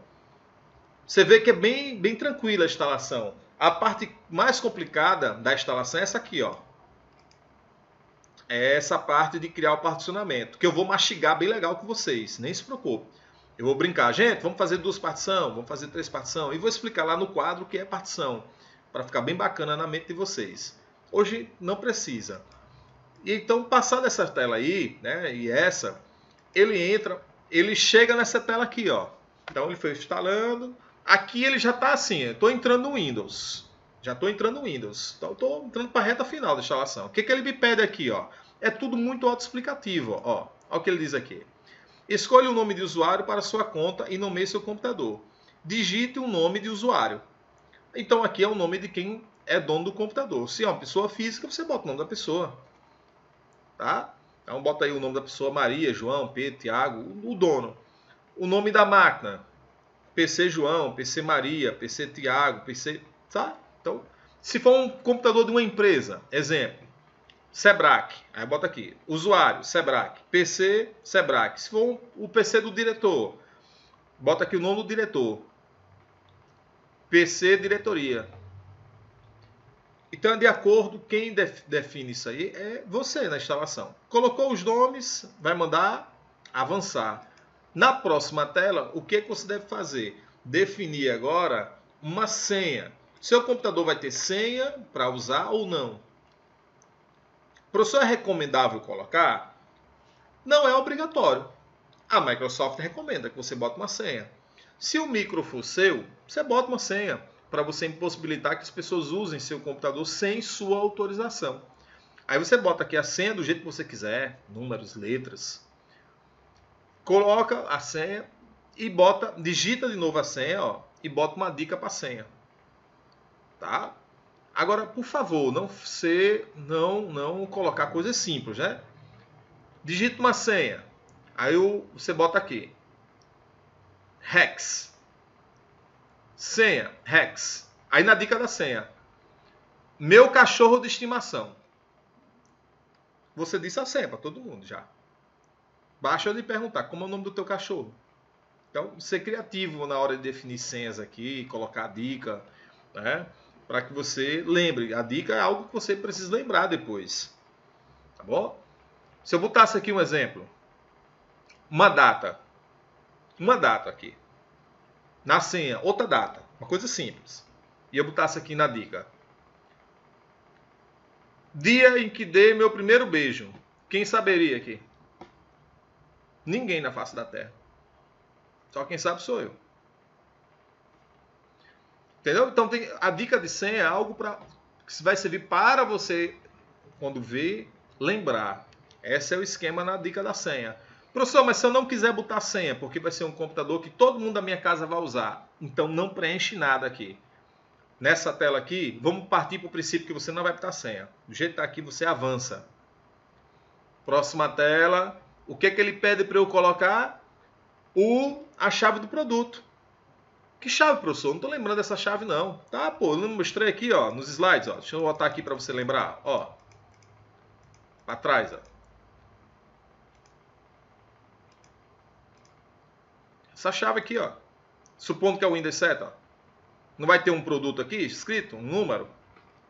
[SPEAKER 1] Você vê que é bem tranquila a instalação. A parte mais complicada da instalação é essa aqui, ó. É essa parte de criar o particionamento, que eu vou mastigar bem legal com vocês, nem se preocupe. Eu vou brincar, gente, vamos fazer 2 partições, vamos fazer 3 partições, e vou explicar lá no quadro o que é partição, para ficar bem bacana na mente de vocês. Hoje não precisa. E então, passando essa tela aí, né, e essa, ele chega nessa tela aqui, ó. Então ele foi instalando. Aqui ele já está assim, eu estou entrando no Windows. Já estou entrando no Windows. Então estou entrando para a reta final da instalação. O que ele me pede aqui, ó? É tudo muito autoexplicativo, ó. Olha o que ele diz aqui. Escolha o nome de usuário para sua conta e nomeie seu computador. Digite o nome de usuário. Então aqui é o nome de quem é dono do computador. Se é uma pessoa física, você bota o nome da pessoa. Tá? Então bota aí o nome da pessoa, Maria, João, Pedro, Tiago, o dono. O nome da máquina, PC João, PC Maria, PC Tiago, PC... Tá? Então, se for um computador de uma empresa, exemplo, Sebrae, aí bota aqui, usuário, Sebrae, PC, Sebrae. Se for o PC do diretor, bota aqui o nome do diretor, PC Diretoria. Então, de acordo, quem define isso aí é você na instalação. Colocou os nomes, vai mandar avançar. Na próxima tela, o que você deve fazer? Definir agora uma senha. Seu computador vai ter senha para usar ou não? Professor, é recomendável colocar? Não é obrigatório. A Microsoft recomenda que você bote uma senha. Se o micro for seu, você bota uma senha para você impossibilitar que as pessoas usem seu computador sem sua autorização. Aí você bota aqui a senha do jeito que você quiser, números, letras. Coloca a senha e digita de novo a senha, ó, e bota uma dica para a senha. Tá? Agora, por favor, não colocar coisas simples, né? Digita uma senha. Aí você bota aqui. Hex. Senha, Hex. Aí na dica da senha. Meu cachorro de estimação. Você disse a senha para todo mundo já. Basta eu lhe perguntar como é o nome do teu cachorro. Então, ser criativo na hora de definir senhas aqui, colocar a dica, né? Para que você lembre. A dica é algo que você precisa lembrar depois. Tá bom? Se eu botasse aqui um exemplo. Uma data. Uma data aqui. Na senha, outra data. Uma coisa simples. E eu botasse aqui na dica. Dia em que dei meu primeiro beijo. Quem saberia aqui? Ninguém na face da Terra. Só quem sabe sou eu. Entendeu? Então a dica de senha é algo que vai servir para você, quando ver, lembrar. Esse é o esquema na dica da senha. Professor, mas se eu não quiser botar senha, porque vai ser um computador que todo mundo da minha casa vai usar, então não preenche nada aqui. Nessa tela aqui, vamos partir para o princípio que você não vai botar senha. Do jeito que está aqui, você avança. Próxima tela. O que ele pede para eu colocar? A chave do produto. Que chave, professor? Não estou lembrando dessa chave, não. Tá, pô, eu não mostrei aqui, ó, nos slides, ó. Deixa eu botar aqui para você lembrar, ó. Para trás, ó. Essa chave aqui, ó. Supondo que é o Windows 7, ó. Não vai ter um produto aqui escrito, um número?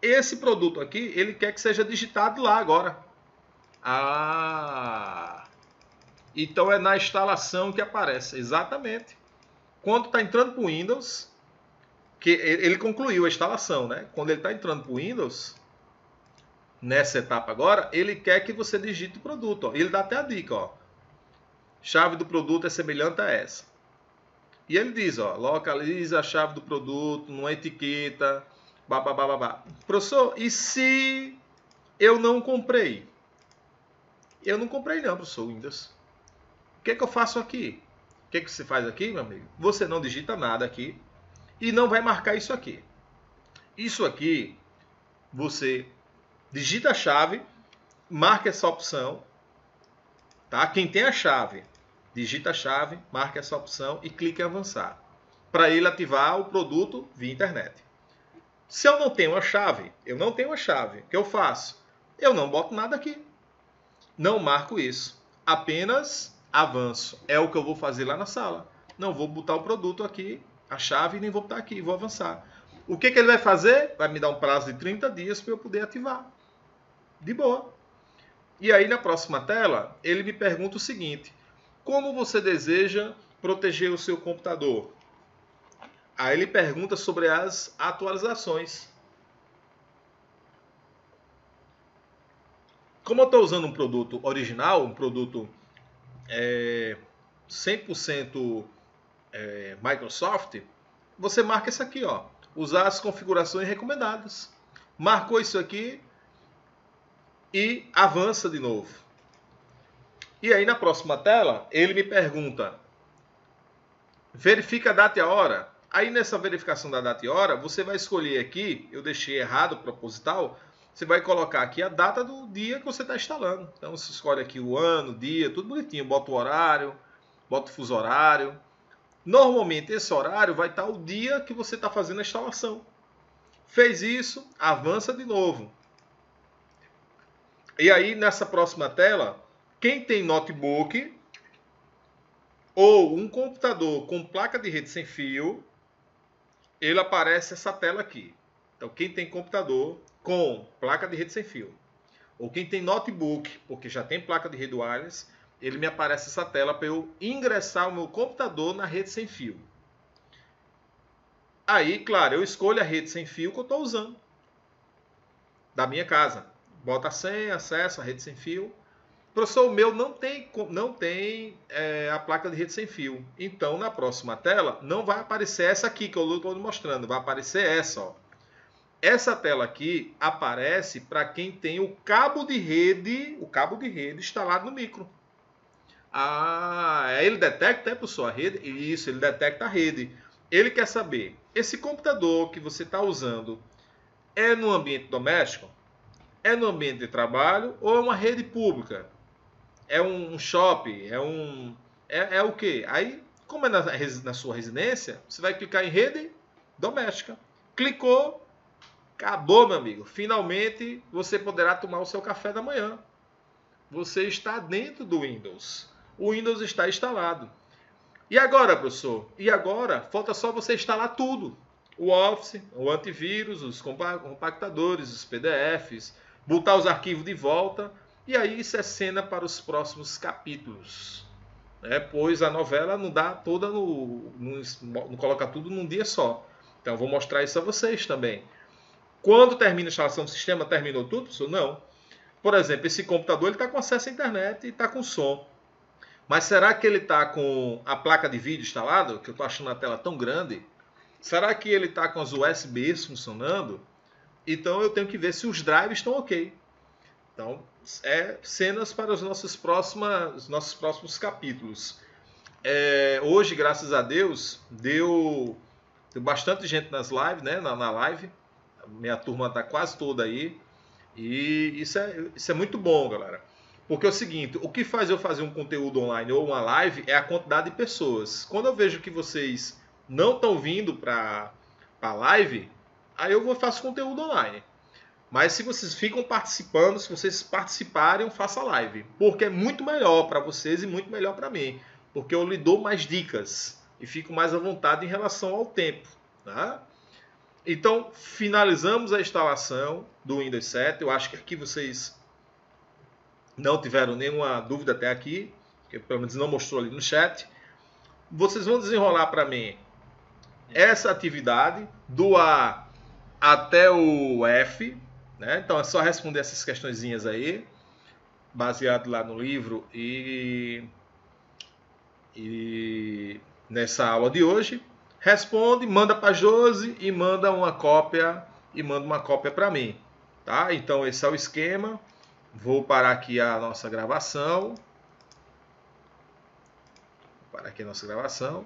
[SPEAKER 1] Esse produto aqui, ele quer que seja digitado lá agora. Então é na instalação que aparece. Exatamente. Quando está entrando para o Windows, que ele concluiu a instalação, né? Quando ele está entrando para o Windows, nessa etapa agora, ele quer que você digite o produto. Ó. Ele dá até a dica, ó. Chave do produto é semelhante a essa. E ele diz, ó, localiza a chave do produto numa etiqueta, babá. Professor, e se eu não comprei? Eu não comprei não, professor Windows. O que é que eu faço aqui? O que é que você faz aqui, meu amigo? Você não digita nada aqui e não vai marcar isso aqui. Isso aqui, você digita a chave, marca essa opção, tá? Quem tem a chave, digita a chave, marca essa opção e clica em avançar, para ele ativar o produto via internet. Se eu não tenho a chave, o que eu faço? Eu não boto nada aqui. Não marco isso. Apenas avanço. É o que eu vou fazer lá na sala. Não vou botar o produto aqui, a chave, nem vou botar aqui, vou avançar. O que ele vai fazer? Vai me dar um prazo de 30 dias para eu poder ativar. De boa. E aí na próxima tela, ele me pergunta o seguinte: como você deseja proteger o seu computador? Aí ele pergunta sobre as atualizações. Como eu estou usando um produto original, um produto 100% Microsoft, você marca isso aqui, ó, usar as configurações recomendadas. Marcou isso aqui e avança de novo. E aí na próxima tela, ele me pergunta, verifica a data e a hora. Aí nessa verificação da data e hora, você vai escolher aqui, eu deixei errado, proposital, você vai colocar aqui a data do dia que você está instalando. Então você escolhe aqui o ano, o dia, tudo bonitinho, bota o horário, bota o fuso horário. Normalmente esse horário vai estar o dia que você está fazendo a instalação. Fez isso, avança de novo. E aí nessa próxima tela, quem tem notebook ou um computador com placa de rede sem fio, ele aparece essa tela aqui. Então quem tem computador com placa de rede sem fio, ou quem tem notebook, porque já tem placa de rede wireless, ele me aparece essa tela para eu ingressar o meu computador na rede sem fio. Aí, claro, eu escolho a rede sem fio que eu estou usando, da minha casa. Bota a senha, acesso a rede sem fio. Professor, o meu não tem a placa de rede sem fio. Então, na próxima tela, não vai aparecer essa aqui que eu estou mostrando, vai aparecer essa, ó. Essa tela aqui aparece para quem tem o cabo de rede instalado no micro. Ele detecta, professor, a rede? Isso, ele detecta a rede. Ele quer saber, esse computador que você está usando é no ambiente doméstico? É no ambiente de trabalho ou é uma rede pública? É um shopping? É o quê? Aí, como é na sua residência, você vai clicar em rede doméstica. Clicou, acabou, meu amigo. Finalmente você poderá tomar o seu café da manhã. Você está dentro do Windows. O Windows está instalado. E agora, professor? E agora, falta só você instalar tudo. O Office, o antivírus, os compactadores, os PDFs, botar os arquivos de volta. E aí isso é cena para os próximos capítulos. Pois a novela não dá toda não coloca tudo num dia só. Então eu vou mostrar isso a vocês também. Quando termina a instalação do sistema, terminou tudo, professor? Não. Por exemplo, esse computador está com acesso à internet e está com som. Mas será que ele está com a placa de vídeo instalada? Que eu estou achando a tela tão grande. Será que ele está com as USBs funcionando? Então eu tenho que ver se os drives estão ok. Então, cenas para os nossos próximos capítulos. Hoje, graças a Deus, deu bastante gente nas lives, né? Na live. Minha turma está quase toda aí. E isso é muito bom, galera. Porque é o seguinte, o que faz eu fazer um conteúdo online ou uma live é a quantidade de pessoas. Quando eu vejo que vocês não estão vindo para a live, aí eu faço conteúdo online. Mas se vocês ficam participando, se vocês participarem, eu faço a live. Porque é muito melhor para vocês e muito melhor para mim. Porque eu lhe dou mais dicas e fico mais à vontade em relação ao tempo. Tá? Então, finalizamos a instalação do Windows 7. Eu acho que aqui vocês não tiveram nenhuma dúvida até aqui, porque pelo menos não mostrou ali no chat. Vocês vão desenrolar para mim essa atividade do A até o F, né? Então é só responder essas questõezinhas aí, baseado lá no livro e nessa aula de hoje. Responde, manda para a Josi e manda uma cópia para mim, tá? Então esse é o esquema. Vou parar aqui a nossa gravação. Vou parar aqui a nossa gravação.